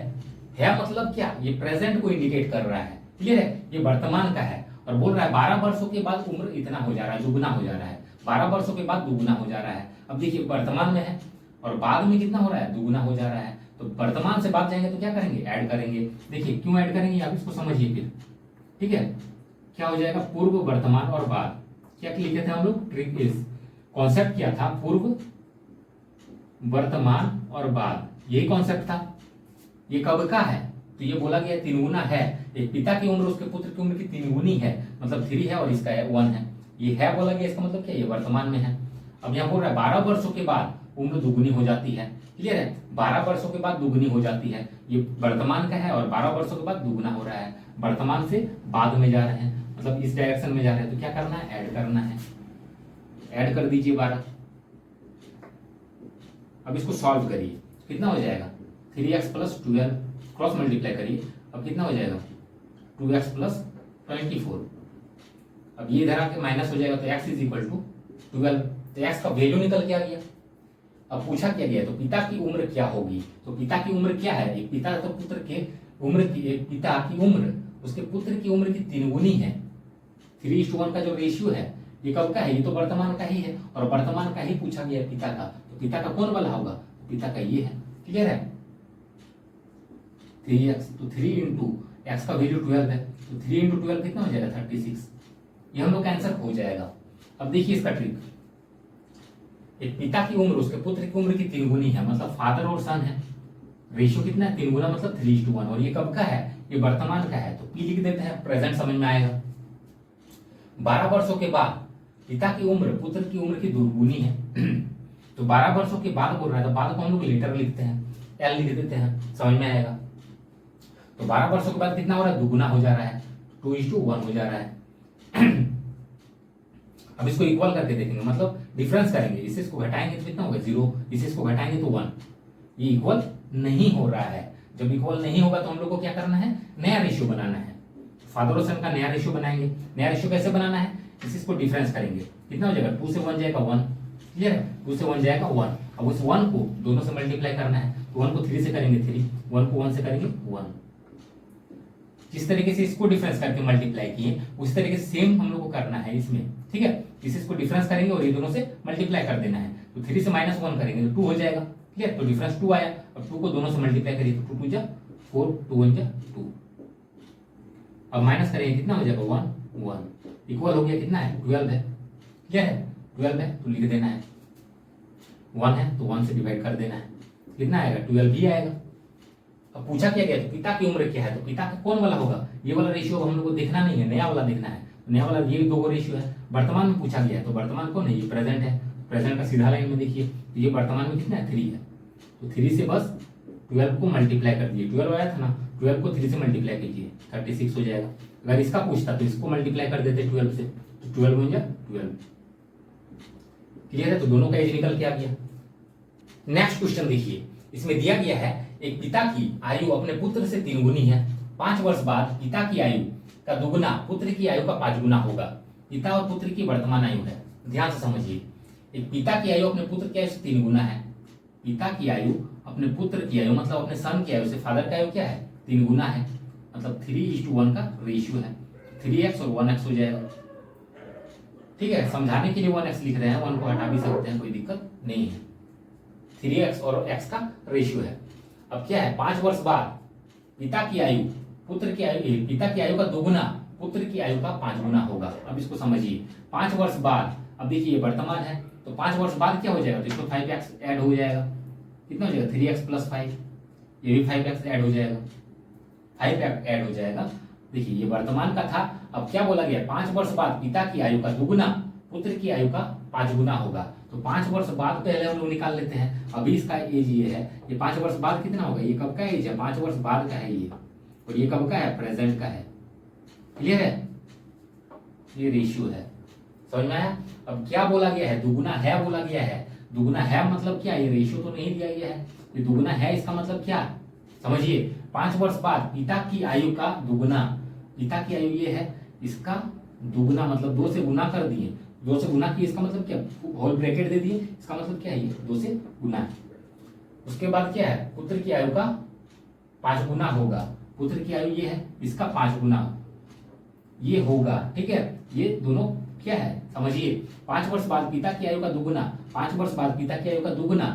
मतलब क्या, ये प्रेजेंट को इंडिकेट कर रहा है। क्लियर है, ये वर्तमान का है और बोल रहा है 12 वर्षों के बाद उम्र इतना हो जा रहा है, दुगुना हो जा रहा है। 12 वर्षों के बाद दुगुना हो जा रहा है। अब देखिए वर्तमान में है और बाद में कितना हो रहा है, दुगुना हो जा रहा है। तो वर्तमान से बाद जाएंगे तो क्या करेंगे, ऐड करेंगे। देखिए क्यों ऐड करेंगे, आप इसको समझिए फिर। ठीक है, क्या हो जाएगा, पूर्व वर्तमान और बाद। क्या लिखे थे हम लोग, ट्रिक इज कॉन्सेप्ट क्या था, पूर्व वर्तमान और बाद, यही कॉन्सेप्ट था। ये कब का है, तो ये बोला गया 3 गुना है। एक पिता की उम्र उसके पुत्र की उम्र की 3 गुनी है, मतलब 3 है और इसका 1 है। ये है बोला गया, इसका मतलब क्या, ये वर्तमान में है। अब यहाँ बोल रहा है 12 वर्षों के बाद उम्र दुगुनी हो जाती है। क्लियर है, 12 वर्षों के बाद दुगुनी हो जाती है, ये वर्तमान का है और 12 वर्षों के बाद दुगुना हो रहा है। वर्तमान से बाद में जा रहे हैं, मतलब इस डायरेक्शन में जा रहे हैं, तो क्या करना है, ऐड करना है। ऐड कर दीजिए 12। अब इसको सॉल्व करिए, कितना हो जाएगा, 3x + 12 क्रॉस मल्टीप्लाई करिए। अब कितना हो जाएगा, 2x + 24। अब ये इधर आके माइनस हो जाएगा, तो x = 12। तो x का वैल्यू निकल के आ गया। अब पूछा क्या गया, तो पिता की उम्र क्या होगी। तो पिता की उम्र क्या है, एक पिता तो पुत्र के उम्र की, एक पिता की उम्र उसके पुत्र की उम्र की 3 गुनी है। 3:1 का जो रेशियो है ये कब का है, ये तो वर्तमान का ही है और वर्तमान का ही पूछा गया है पिता का। तो पिता का कौन वाला होगा, तो पिता का ये है। क्लियर है, 3x, तो 3 इंटू एक्स का वैल्यू 12 है, तो 3 इंटू 12 कितना हो जाएगा, 36। ये हम लोग का आंसर हो जाएगा। अब देखिए इसका ट्रिक, एक पिता की उम्र उसके पुत्र की उम्र की 3 गुनी है, मतलब फादर और सन है। रेशियो कितना है, 3 गुना, मतलब 3:1। और ये कब का है, ये वर्तमान का है, तो पी लिख देते हैं, प्रेजेंट समझ में आएगा। 12 वर्षों के बाद पिता की उम्र पुत्र की उम्र की 2 गुनी है। तो 12 वर्षों के बाद बोल रहा है, तो बाद को हम लोग लेटर लिखते हैं, एल लिख देते हैं, समझ में आएगा। तो 12 वर्षों के बाद कितना हो रहा है, दुगुना हो जा रहा है, 2:1 हो जा रहा है। अब इसको इक्वल करके देखेंगे, मतलब डिफरेंस करेंगे, इसको घटाएंगे तो कितना होगा 0, इसको घटाएंगे तो 1। ये इक्वल नहीं हो रहा है। जब इक्वल नहीं होगा तो हम लोग को क्या करना है, नया रेशियो बनाना है। फादर और सन का नया रेशियो बनाएंगे। नया रेशियो कैसे बनाना है, इसको डिफरेंस करेंगे, कितना हो जाएगा 2 से 1 जाएगा 1, क्लियर है, 2 से 1 जाएगा 1। अब उस 1 को दोनों से मल्टीप्लाई करना है, तो 1 को 3 से करेंगे 3, 1 को 1 से करेंगे 1। जिस तरीके से इसको डिफरेंस करके मल्टीप्लाई किए उस तरीके से सेम हम लोग को करना है इसमें, ठीक है। इसको डिफरेंस करेंगे और ये दोनों से मल्टीप्लाई कर देना है, तो 3 से -1 करेंगे तो 2 हो जाएगा, क्लियर। तो डिफरेंस 2 आया। अब 2 को दोनों से मल्टीप्लाई करिए तो 2 2 जा 4, 2 1 जा 2। अब माइनस करेंगे कितना हो जाएगा 1 1, इक्वल हो गया, कितना है 12 है, क्या है 12 है, तो लिख देना है। 1 है तो 1 से डिवाइड कर देना है, कितना आएगा 12 ही आएगा। अब पूछा क्या गया, तो पिता की उम्र क्या है, तो पिता का कौन वाला होगा, ये वाला रेशियो हम लोग को देखना नहीं है, नया वाला देखना है। तो नया वाला ये दो रेशियो है, वर्तमान में पूछा गया है, तो वर्तमान कौन है, ये प्रेजेंट है। प्रेजेंट का सीधा लाइन में देखिए, तो ये वर्तमान में कितना है 3 है, तो 3 से बस 12 को मल्टीप्लाई कर दिए, 12 आया था ना, 12 को 3 से मल्टीप्लाई कीजिए 36 हो जाएगा। अगर इसका पूछता तो इसको मल्टीप्लाई कर देते 12 से, तो 12 बन जाए 12, क्लियर है। तो दोनों का एज निकल के आ गया। नेक्स्ट क्वेश्चन देखिए, इसमें दिया गया है एक पिता की आयु अपने पुत्र से 3 गुनी है, 5 वर्ष बाद पिता की आयु का दुगुना पुत्र की आयु का 5 गुना होगा। पिता और पुत्र की वर्तमान आयु है, ध्यान से समझिए। एक पिता की आयु अपने पुत्र की आयु से 3 गुना है, पिता की आयु अपने पुत्र की आयु मतलब अपने सन की आयु से फादर का आयु क्या है 3 गुना है, मतलब 3:1 का रेशियो है। 3x और 1x हो जाएगा, ठीक है। समझाने के लिए 1x लिख रहे हैं, 1 को हटा भी सकते हैं, कोई दिक्कत नहीं है। 3x और x का रेशियो है। अब क्या है, 5 वर्ष बाद पिता की आयु पुत्र की आयु, पिता की आयु का दोगुना पुत्र की आयु का 5 गुना होगा। अब इसको समझिए, 5 वर्ष बाद, अब देखिए ये वर्तमान है, तो 5 वर्ष बाद क्या हो जाएगा, तो इसमें 5x ऐड हो जाएगा, कितना हो जाएगा 3x + 5, ये भी 5x ऐड हो जाएगा, 5x ऐड हो जाएगा। देखिए ये वर्तमान का था। अब क्या बोला गया, 5 वर्ष बाद पिता की आयु का दुगुना पुत्र की आयु का 5 गुना होगा। तो 5 वर्ष बाद पहले हम लोग निकाल लेते हैं। अभी इसका एज ये है, ये 5 वर्ष बाद कितना होगा, ये कब का एज है 5 वर्ष बाद का है ये, और ये कब का है प्रेजेंट का है, क्लियर है। ये रेशियो है, समझ में आया। अब क्या बोला गया है, दुगुना है बोला गया है। दुगुना है मतलब क्या, ये रेशियो तो नहीं दिया गया है, ये दुगुना है, इसका मतलब क्या समझिए। 5 वर्ष बाद पिता की आयु का दुगुना, पिता की आयु ये है, इसका दुगुना मतलब 2 से गुना कर दिए, 2 से गुना किए, इसका मतलब क्या, होल ब्रैकेट दे दिए, इसका मतलब क्या है ये 2 से गुना है। उसके बाद क्या है, पुत्र की आयु का 5 गुना होगा, पुत्र की आयु ये है, इसका 5 गुना ये होगा, ठीक है। ये दोनों क्या है समझिए। 5 वर्ष बाद पिता की आयु का दुगुना, 5 वर्ष बाद पिता की आयु का दुगुना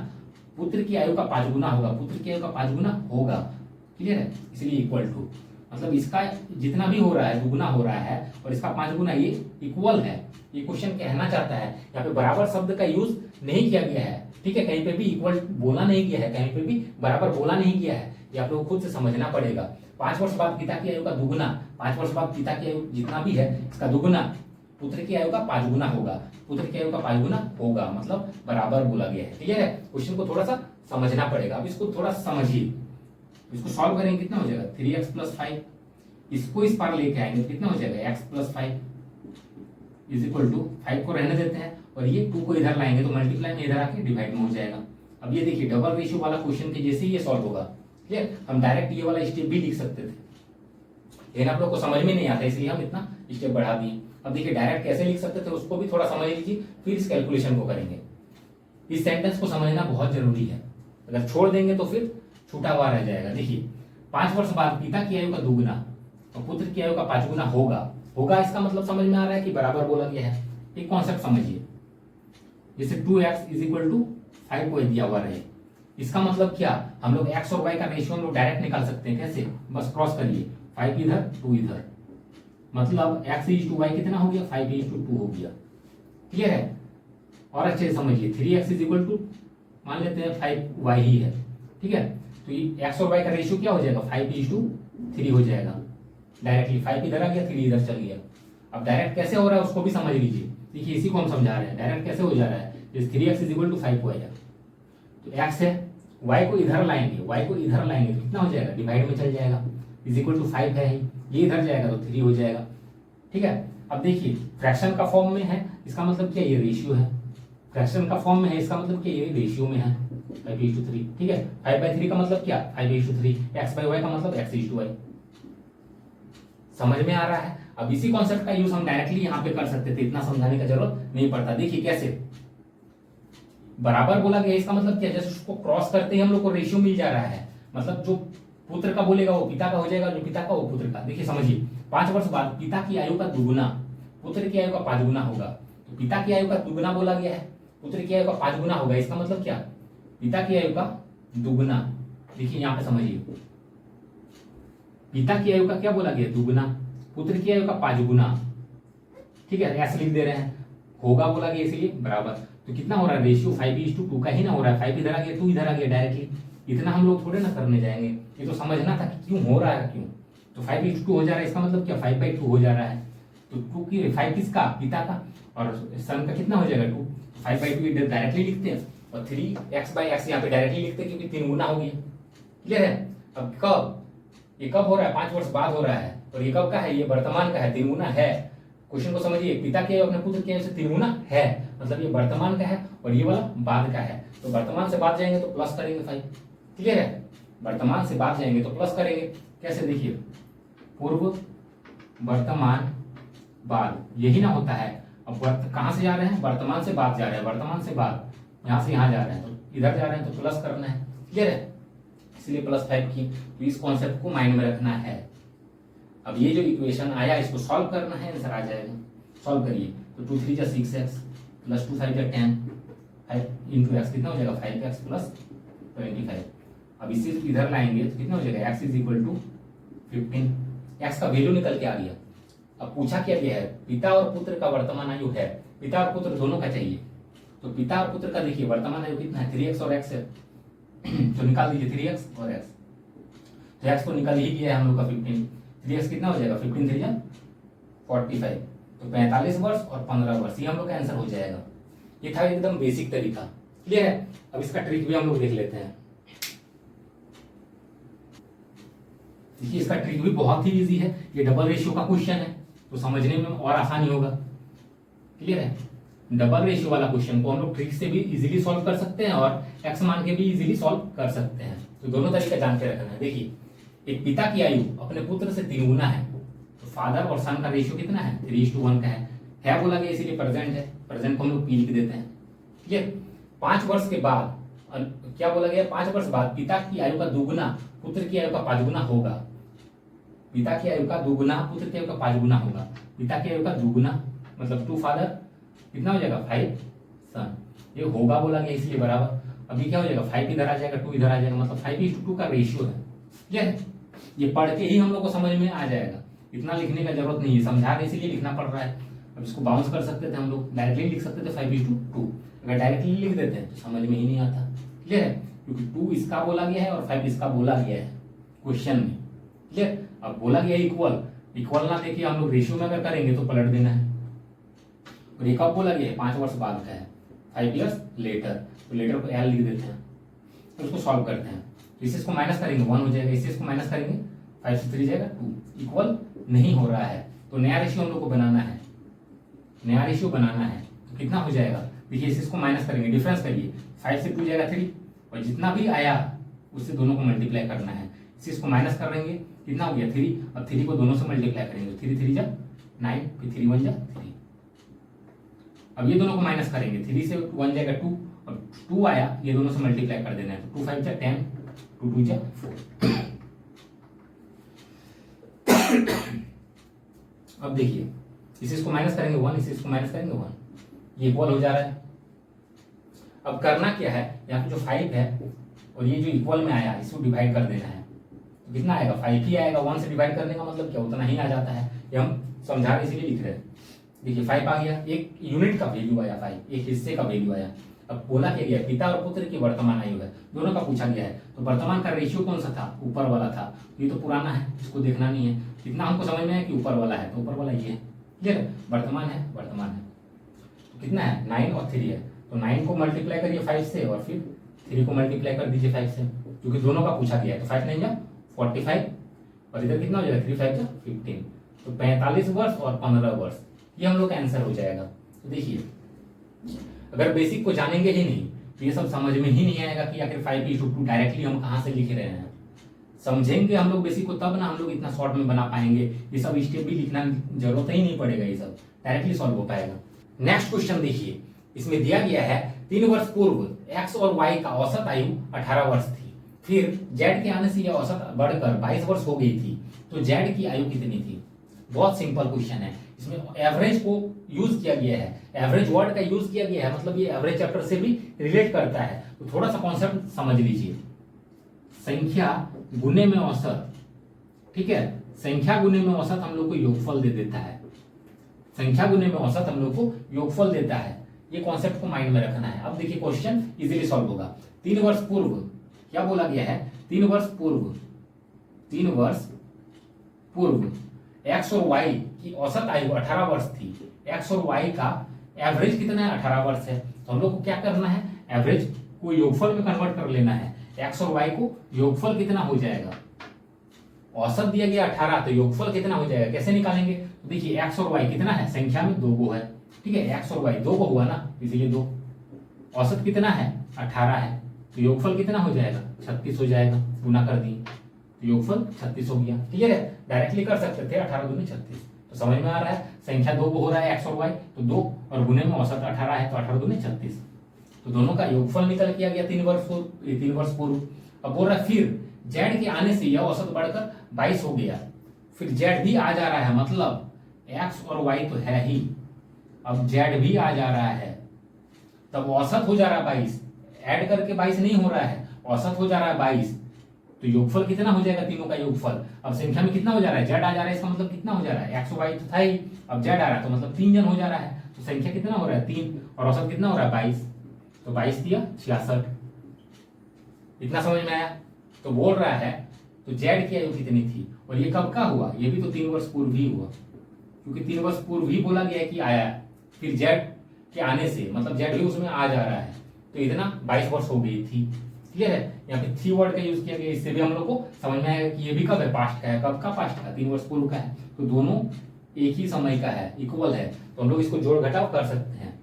पुत्र की आयु का 5 गुना होगा, पुत्र की आयु का 5 गुना होगा, क्लियर है। इसलिए इक्वल टू, मतलब इसका जितना भी हो रहा है दुगुना हो रहा है और इसका 5 गुना, ये इक्वल है। ये क्वेश्चन कहना चाहता है, यहाँ पे बराबर शब्द का यूज नहीं किया गया है, ठीक है। कहीं पे भी इक्वल बोला नहीं गया है, कहीं पे भी बराबर बोला नहीं गया है, ये आप लोग खुद से समझना पड़ेगा। 5 वर्ष बाद पिता की आयु का दुगुना, 5 वर्ष बाद पिता की आयु जितना भी है इसका दुगुना पुत्र की आयु का 5 गुना होगा, पुत्र की आयु का 5 गुना होगा, मतलब बराबर बोला गया है, क्लियर है। क्वेश्चन को थोड़ा सा समझना पड़ेगा। अब इसको थोड़ा समझिए, इसको सॉल्व करेंगे कितना हो जाएगा 3x + 5, इसको इस पार लेके आएंगे कितना हो जाएगा x + 5 = 5 को रहने देते हैं और ये 2 को इधर लाएंगे तो मल्टीप्लाई में इधर आके डिवाइड में हो जाएगा। अब ये देखिए डबल रेशियो वाला क्वेश्चन के जैसे ही ये सॉल्व होगा, क्लियर। हम डायरेक्ट ये वाला स्टेप भी लिख सकते थे, लेकिन आप लोग को समझ में नहीं आता इसलिए हम इतना स्टेप बढ़ा दिए। अब देखिए डायरेक्ट कैसे लिख सकते थे उसको भी थोड़ा समझ लीजिए, फिर इस कैलकुलेशन को करेंगे। इस सेंटेंस को समझना बहुत जरूरी है, अगर छोड़ देंगे तो फिर छूटा हुआ रह जाएगा। देखिए 5 वर्ष बाद पिता की आयु का दुगुना और पुत्र की आयु का 5 गुना होगा, इसका मतलब समझ में आ रहा है कि बराबर बोला गया है। एक कॉन्सेप्ट समझिए, जैसे 2x = 5 को दिया हुआ रहे, इसका मतलब क्या, हम लोग x और y का रेशियो हम लोग डायरेक्ट निकाल सकते हैं। कैसे, बस क्रॉस करिए, 5 इधर 2 इधर, मतलब x = y कितना हो गया 5:2 हो गया, क्लियर है। और अच्छे से समझिए 3x = मान लेते हैं 5y ही है, ठीक है। तो ये x और y का रेशियो क्या हो जाएगा 5:3 हो जाएगा। डायरेक्टली 5 इधर आ गया 3 इधर चल गया। अब डायरेक्ट कैसे हो रहा है उसको भी समझ लीजिए। देखिए इसी को हम समझा रहे हैं, डायरेक्ट कैसे हो जा रहा है। जैसे 3x = 5 हो जाएगा, तो x है, y को इधर लाएंगे, y को इधर लाएंगे तो कितना हो जाएगा, डिवाइड में चल जाएगा। इज इक्वल टू 5 है ही, ये इधर जाएगा तो 3 हो जाएगा। ठीक है, अब देखिए फ्रैक्शन का फॉर्म में है, इसका मतलब क्या, ये रेशियो है। फ्रैक्शन का फॉर्म में है, इसका मतलब क्या, ये रेशियो में है 5:3। ठीक है, 5/3 का मतलब क्या, 5:3। x/y का मतलब x:y। समझ में आ रहा है। अब इसी कॉन्सेप्ट का यूज हम डायरेक्टली यहाँ पे कर सकते थे, इतना समझाने का जरूरत नहीं पड़ता। देखिए कैसे बराबर बोला गया, इसका मतलब क्या, जैसे उसको क्रॉस करते ही हम लोग को रेशियो मिल जा रहा है, मतलब जो पुत्र का बोलेगा वो पिता का हो जाएगा, जो पिता का वो पुत्र का। देखिए समझिए, 5 वर्ष बाद पिता की आयु का दुगुना पुत्र की आयु का 5 गुना होगा। तो पिता की आयु का दुगुना बोला गया है, पुत्र की आयु का 5 गुना होगा। इसका मतलब क्या, पिता की आयु का दुगुना। देखिए यहाँ पे समझिए, पिता की आयु का क्या बोला गया, दुगुना, पुत्र की आयु का 5 गुना। ठीक है, ऐसे लिख दे रहे हैं, होगा बोला गया इसलिए बराबर। तो कितना हो रहा है, रेशियो 5:2 का ही ना हो रहा है। 5 इधर आ गया, 2 इधर आ गया डायरेक्टली। इतना हम लोग थोड़े ना करने जाएंगे, ये तो समझना था कि क्यों हो रहा है, क्यों। तो 5:2 हो जा रहा है, इसका मतलब क्या, 5/2 हो जा रहा है। तो 2 की 5 किसका, पिता का, और सन का कितना हो जाएगा 2। 5/2 इधर डायरेक्टली लिखते हैं, और 3x/x यहाँ पे डायरेक्टली लिखते हैं क्योंकि 3 गुना हो गया। क्लियर है। अब कब, ये कब हो रहा है, 5 वर्ष बाद हो रहा है, और ये कब का है, ये वर्तमान का है, 3 गुना है। क्वेश्चन को समझिए, पिता के अपने पुत्र के से 3 गुना है, मतलब ये वर्तमान का है और ये वाला बाद का है। तो वर्तमान से बाद जाएंगे तो प्लस करेंगे 5। क्लियर है, वर्तमान से बाद जाएंगे तो प्लस करेंगे। कैसे, देखिए पूर्व वर्तमान बाद, यही ना होता है। अब कहां से जा रहे हैं, वर्तमान से बाद जा रहे हैं, वर्तमान से बाद यहां से यहां जा रहे हैं, तो इधर जा रहे हैं तो प्लस करना है। क्लियर है, इसलिए +5 की। तो इस कॉन्सेप्ट को माइंड में रखना है। अब ये जो इक्वेशन आया इसको सॉल्व करना है, आंसर आ जाएगा। सॉल्व करिए, तो 2 3 6x प्लस 2 5 10, 5 इंटू एक्स कितना हो जाएगा, 5x प्लस 25। अब इसे इधर लाएंगे तो कितना हो जाएगा, x is equal to 15। X का वैल्यू निकल के आ गया। अब पूछा क्या गया है, पिता और पुत्र का वर्तमान आयु है, पिता और पुत्र दोनों का चाहिए। तो पिता और पुत्र का देखिए वर्तमान आयु कितना है, 3x और x है। तो निकाल दीजिए 3x और x। तो x को निकाल ही गया है हम लोग का 15। 3x कितना हो जाएगा, 15 3 45। तो 45 वर्ष और 15 वर्ष, ये हम लोग का आंसर हो जाएगा। ये था एकदम बेसिक तरीका। क्लियर है। अब इसका ट्रिक भी हम लोग देख लेते हैं। देखिए इसका ट्रिक भी बहुत ही इजी है, ये डबल रेशियो का क्वेश्चन है तो समझने में और आसानी होगा। क्लियर है, डबल रेशियो वाला क्वेश्चन को हम लोग ट्रिक से भी इजीली सॉल्व कर सकते हैं और एक्स मान के भी इजीली सॉल्व कर सकते हैं। तो दोनों तरीका जान के रखना है। देखिए एक पिता की आयु अपने पुत्र से 3 गुना है, तो फादर और सन का रेशियो कितना है, 3:1 का है बोला गया इसीलिए प्रेजेंट है, प्रेजेंट को हम लोग P लिख देते हैं। क्लियर। 5 वर्ष के बाद क्या बोला गया, 5 वर्ष बाद पिता की आयु का दुगुना पुत्र की आयु का 5 गुना होगा। पिता की आयु का दुगुना पुत्र की आयु का 5 गुना होगा। पिता की आयु का दुगुना मतलब 2 फादर कितना हो जाएगा, 5 सन। ये होगा बोला गया इसलिए बराबर। अभी क्या हो जाएगा, 5 इधर आ जाएगा, 2 इधर आ जाएगा, मतलब 5:2 का रेशियो है। क्लियर। ये पढ़ के ही हम लोग को समझ में आ जाएगा, इतना लिखने का जरूरत नहीं है, समझा रहे इसलिए लिखना पड़ रहा है। अब इसको बाउंस कर सकते थे हम लोग, डायरेक्टली लिख सकते थे 5:2। अगर डायरेक्टली लिख देते हैं तो समझ में ही नहीं आता। क्लियर है, क्योंकि 2 इसका बोला गया है और 5 इसका बोला गया है क्वेश्चन में। क्लियर। अब बोला गया इक्वल, इक्वल ना देखिए हम लोग रेशियो में अगर करेंगे तो पलट देना है। और ये कब बोला गया है, 5 वर्ष बाद का है, 5 इयर्स लेटर। तो लेटर को एल लिख देते हैं, तो उसको सॉल्व करते हैं। तो इसे इसको माइनस करेंगे 1 हो जाएगा, इसे इसको माइनस करेंगे 5 से 3 जाएगा 2। इक्वल नहीं हो रहा है तो नया रेशियो हम लोग को बनाना है, नया रेशियो बनाना है। तो कितना हो जाएगा, देखिए इसे इसको माइनस करेंगे, डिफरेंस करिए, 5 से 2 जाएगा 3, और जितना भी आया उससे दोनों को मल्टीप्लाई करना है। इसे इसको माइनस करेंगे, कितना हो गया 3, और 3 को दोनों से मल्टीप्लाई करेंगे, 3 3 जा 9, फिर 3 1 जा 3। अब ये दोनों को माइनस करेंगे, 3 से 1 जाएगा 2, और 2 आया, ये दोनों से मल्टीप्लाई कर देना है, तो 2 5 जा 10, 2 2 जा 4। अब देखिए इसे इसको माइनस करेंगे 1, इसे इसको माइनस करेंगे 1, ये इक्वल हो जा रहा है। अब करना क्या है, यहाँ पे जो 5 है और ये जो इक्वल में आया इसको डिवाइड कर देना है। तो कितना आएगा, 5 ही आएगा। 1 से डिवाइड करने का मतलब क्या, उतना ही आ जाता है। ये हम समझा रहे इसीलिए लिख रहे हैं। देखिए 5 आ गया, एक यूनिट का वैल्यू आया 5, एक हिस्से का वैल्यू आया। अब बोला क्या गया, पिता और पुत्र की वर्तमान आयु है, दोनों का पूछा गया है। तो वर्तमान का रेशियो कौन सा था, ऊपर वाला था, ये तो पुराना है, इसको देखना नहीं है। कितना हमको समझ में है कि ऊपर वाला है, तो ऊपर वाला ये है। क्लियर, वर्तमान है, वर्तमान है। तो कितना है, 9 और 3 है, तो 9 को मल्टीप्लाई करिए 5 से, और फिर 3 को मल्टीप्लाई कर दीजिए 5 से, क्योंकि दोनों का पूछा गया है। तो 5 9 जा 45, और इधर कितना हो जाएगा 3 5 15, तो 45 वर्ष और 15 वर्ष, ये हम लोग का आंसर हो जाएगा। तो देखिए अगर बेसिक को जानेंगे ही नहीं तो ये सब समझ में ही नहीं आएगा कि आखिर 5:2 डायरेक्टली हम कहाँ से लिख रहे हैं। समझेंगे हम लोग बेसिक को तब ना हम लोग इतना शॉर्ट में बना पाएंगे, ये सब स्टेप भी लिखना जरूरत ही नहीं पड़ेगा, ये सब डायरेक्टली सॉल्व हो पाएगा। नेक्स्ट क्वेश्चन देखिए, इसमें दिया गया है 3 वर्ष पूर्व x और y का औसत आयु 18 वर्ष थी, फिर z के आने से यह औसत बढ़कर 22 वर्ष हो गई थी, तो z की आयु कितनी थी। बहुत सिंपल क्वेश्चन है, इसमें एवरेज को यूज किया गया है, एवरेज वर्ड का यूज किया गया है, मतलब ये एवरेज चैप्टर से भी रिलेट करता है। तो थोड़ा सा कॉन्सेप्ट समझ लीजिए, संख्या गुने में औसत, ठीक है, संख्या गुने में औसत हम लोग को योगफल दे देता है, संख्या गुने में औसत हम लोग को योगफल देता है, ये कॉन्सेप्ट को माइंड में रखना है। अब देखिए क्वेश्चन इजीली सॉल्व होगा। 3 वर्ष पूर्व क्या बोला गया है, 3 वर्ष पूर्व, 3 वर्ष पूर्व x और y की औसत आयु 18 वर्ष थी, x और y का एवरेज कितना है 18 वर्ष है, तो हम लोग को क्या करना है, एवरेज को योगफल में कन्वर्ट कर लेना है। x और y को योगफल कितना हो जाएगा, औसत दिया गया 18, तो योगफल कितना हो जाएगा, कैसे निकालेंगे। तो देखिए x और y कितना है, संख्या में 2 गो है, ठीक है, x और y 2 गो हुआ ना, इसीलिए 2, औसत कितना है 18 है, तो योगफल कितना हो जाएगा 36 हो जाएगा, गुना कर दिए तो योगफल 36 हो गया। क्लियर है, डायरेक्टली कर सकते थे 18 दूनी 36, तो समझ में आ रहा है, संख्या 2 गो हो रहा है x और y, तो 2 और गुने में औसत 18 है, तो 18 दूनी 36, तो दोनों का योगफल निकल के आ गया 3 वर्ष पूर्व। अब बोल रहा है फिर z के आने से यह औसत बढ़कर 22 हो गया, फिर z भी आ जा रहा है, मतलब x और y तो है ही, अब z भी आ जा रहा है, तब औसत हो जा रहा है 22, ऐड करके 22 नहीं हो रहा है, औसत हो जा रहा है 22, तो योगफल कितना हो जाएगा, तीनों का योगफल। अब संख्या में कितना हो जा रहा है, z आ जा रहा है, इसका मतलब कितना हो जा रहा है, x और y तो था ही, अब z आ रहा है, तो मतलब 3 जन हो जा रहा है, तो संख्या कितना हो रहा है 3, और औसत कितना हो रहा है 22, तो 22 दिया 66। इतना समझ में आया। तो बोल रहा है तो z की आयु कितनी थी, और ये कब का हुआ, ये भी तो 3 वर्ष पूर्व ही हुआ, क्योंकि 3 वर्ष पूर्व ही बोला गया है कि आया, फिर z के आने से मतलब z भी उसमें आ जा रहा है, तो इतना 22 वर्ष हो गई थी। क्लियर है, यहाँ पे 3 वर्ड का यूज किया गया, इससे भी हम लोग को समझ में आएगा कि ये भी कब है, पास्ट का है, कब का पास्ट का 3 वर्ष पूर्व का है, तो दोनों एक ही समय का है, इक्वल है, तो हम लोग इसको जोड़ घटाव कर सकते हैं।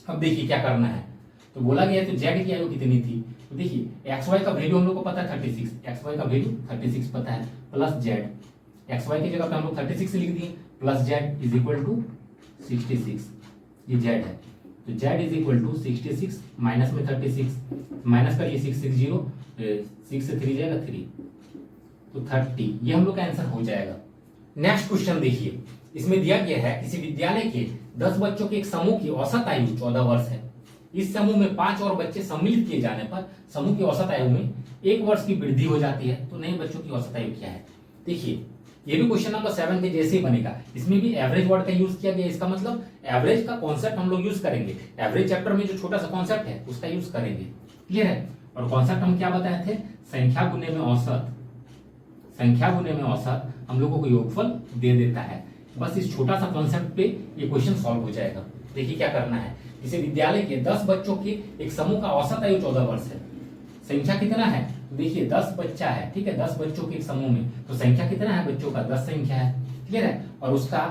अब देखिए क्या करना है, तो बोला गया तो z की आयु कितनी थी, तो देखिए एक्स वाई का वैल्यू हम लोग को पता है 36, एक्स वाई का वैल्यू 36 पता है, प्लस जेड, एक्स वाई की जगह पे हम लोग 36 लिख दिए, plus Z is equal to 66, ये जेड है, तो Z is equal to 66 minus में 36, माइनस करिए 660, 6 से 3 जाएगा 3, तो 30, ये हम लोग का आंसर हो जाएगा। नेक्स्ट क्वेश्चन देखिए, इसमें दिया गया है किसी विद्यालय के 10 बच्चों के एक समूह की औसत आयु 14 वर्ष है, इस समूह में 5 और बच्चे सम्मिलित किए जाने पर समूह की औसत आयु में 1 वर्ष की वृद्धि हो जाती है, तो नए बच्चों की औसत आयु क्या है। देखिए ये भी क्वेश्चन नंबर 7 के जैसे ही बनेगा, इसमें भी एवरेज वर्ड का यूज किया गया, इसका मतलब एवरेज का कॉन्सेप्ट हम लोग यूज करेंगे, एवरेज चैप्टर में जो छोटा सा कॉन्सेप्ट है उसका यूज करेंगे। क्लियर है, और कॉन्सेप्ट हम क्या बताए थे, संख्या गुने में औसत, संख्या गुने में औसत हम लोगों को योगफल दे देता है। बस इस छोटा सा कॉन्सेप्ट पे ये क्वेश्चन सॉल्व हो जाएगा। देखिए क्या करना है, इसे विद्यालय के 10 बच्चों के एक समूह का औसत आयु 14 वर्ष है, संख्या कितना है, तो देखिए 10 बच्चा है, ठीक है, 10 बच्चों के एक समूह में, तो संख्या कितना है बच्चों का, 10 संख्या है। क्लियर है, और उसका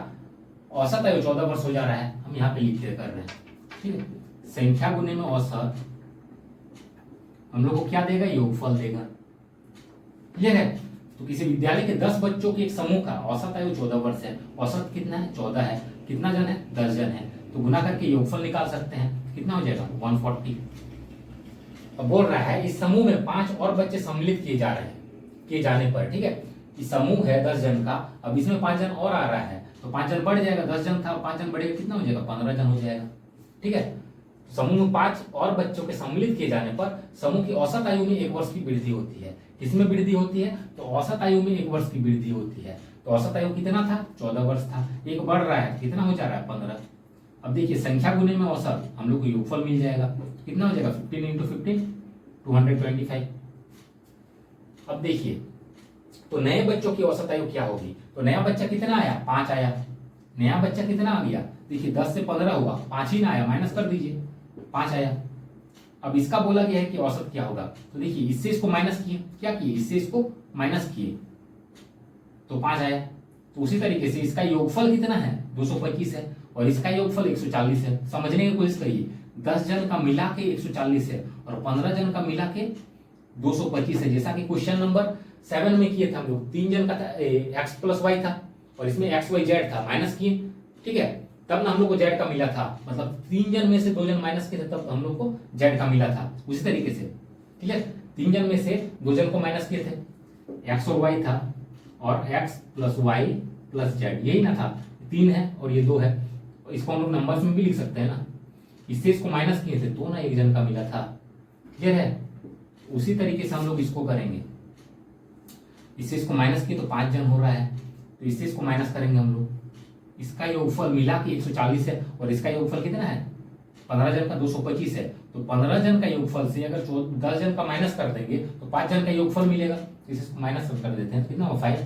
औसत आयु 14 वर्ष हो जा रहा है, हम यहाँ पे लिख कर रहे हैं। ठीक है, संख्या गुने में औसत हम लोग को क्या देगा, योगफल देगा। क्लियर है, तो किसी विद्यालय के 10 बच्चों के एक समूह का औसत आयु 14 वर्ष है, औसत कितना है 14 है, कितना जन है 10 जन है, तो गुना करके योगफल निकाल सकते हैं, कितना हो जाएगा 140। अब बोल रहा है इस समूह में 5 और बच्चे सम्मिलित किए जा रहे हैं, किए जाने पर, ठीक है, इस समूह है 10 जन का, अब इसमें 5 जन और आ रहा है, तो 5 जन बढ़ जाएगा, 10 जन था 5 जन बढ़ेगा, कितना हो जाएगा 15 जन हो जाएगा। ठीक है, समूह में 5 और बच्चों के सम्मिलित किए जाने पर समूह की औसत आयु में 1 वर्ष की वृद्धि होती है। किसमें वृद्धि होती है, तो औसत आयु में 1 वर्ष की वृद्धि होती है। तो औसत आयु कितना था 14 वर्ष था, एक बढ़ रहा है, कितना हो जा रहा है 15। अब देखिए संख्या गुने में औसत हम लोग को योगफल मिल जाएगा, कितना हो जाएगा 15 × 15 225। अब देखिए तो नए बच्चों की औसत आयु क्या होगी, तो नया बच्चा कितना आया 5 आया, नया बच्चा कितना आ गया, देखिए 10 से 15 हुआ, 5 ही ना आया, माइनस कर दीजिए 5 आया। अब इसका बोला गया है कि औसत क्या होगा, तो देखिए इससे इसको माइनस किए, क्या किए, इससे इसको माइनस किए, तो 5 आया। तो उसी तरीके से इसका योगफल कितना है, 225 है, और इसका योगफल 140 है। समझने की कोशिश करिए, 10 जन का मिला के 140 है और 15 जन का मिला के 225 है। जैसा कि क्वेश्चन नंबर 7 में किए थे हम लोग, 3 जन का था, एक्स प्लस वाई था और इसमें एक्स वाई जेड था, माइनस किए, ठीक है, तब ना हम लोग को जेड का मिला था। मतलब 3 जन में से 2 जन माइनस किए थे तब हम लोग को जेड का मिला था। उसी तरीके से, ठीक है, 3 जन में से 2 जन को माइनस किए थे, एक्स और वाई था, और X plus Y plus Z, यही ना था, 3 है और ये 2 है। इसको हम लोग नंबर्स में भी लिख सकते हैं ना। इससे इसको माइनस किए थे तो ना 1 जन का मिला था। क्लियर है? उसी तरीके से हम लोग इसको करेंगे। इससे इसको माइनस किए तो 5 जन हो रहा है, तो इससे इसको माइनस करेंगे हम लोग। इसका योगफल मिला के 140 है और इसका योगफल कितना है, 15 जन का 225 है। तो 15 जन का योगफल से अगर 10 जन का माइनस कर देंगे तो 5 जन का योगफल मिलेगा। इसको माइनस कर देते हैं तो कितना होगा 5,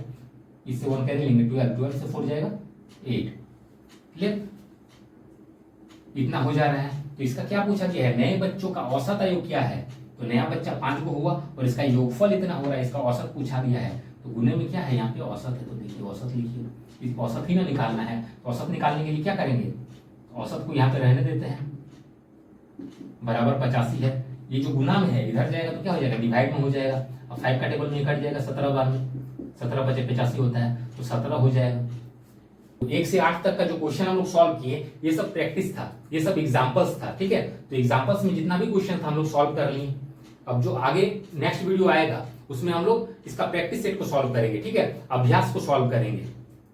इससे 1 कैंसिल लेंगे, 12 से 4 जाएगा 8। क्लियर? इतना हो जा रहा है। तो इसका क्या पूछा गया है, नए बच्चों का औसत आयु क्या है। तो नया बच्चा 5 को हुआ और इसका योगफल इतना हो रहा है, इसका औसत पूछा गया है। तो गुने में क्या है, यहाँ पे औसत है, तो देखिए औसत लिखिए। इस औसत ही ना निकालना है, तो औसत निकालने के लिए क्या करेंगे, तो औसत को यहाँ पे रहने देते हैं, बराबर 85 है। ये जो गुना में है इधर जाएगा तो क्या हो जाएगा, डिवाइड में हो जाएगा। अब 5 का टेबल में कट जाएगा 17 बार में, 17 बचे 85 होता है, तो 17 हो जाएगा। 1 से 8 तक का जो क्वेश्चन हम लोग सॉल्व किए, ये सब प्रैक्टिस था, ये सब एग्जांपल्स था, ठीक है। तो एग्जांपल्स में जितना भी क्वेश्चन था हम लोग सॉल्व कर लिए। अब जो आगे नेक्स्ट वीडियो आएगा उसमें हम लोग इसका प्रैक्टिस सेट को सॉल्व करेंगे, ठीक है, अभ्यास को सॉल्व करेंगे।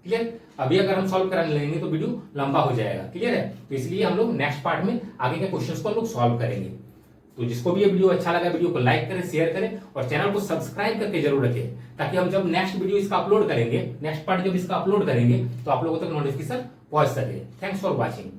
क्लियर? अभी अगर हम सॉल्व करने लगेंगे तो वीडियो लंबा हो जाएगा। क्लियर है? तो इसलिए हम लोग नेक्स्ट पार्ट में आगे के क्वेश्चंस को हम लोग सॉल्व करेंगे। तो जिसको भी ये वीडियो अच्छा लगा, वीडियो को लाइक करें, शेयर करें और चैनल को सब्सक्राइब करके जरूर रखें, ताकि हम जब नेक्स्ट वीडियो इसका अपलोड करेंगे, नेक्स्ट पार्ट जब इसका अपलोड करेंगे तो आप लोगों तक नोटिफिकेशन पहुंच सके। Thanks for watching.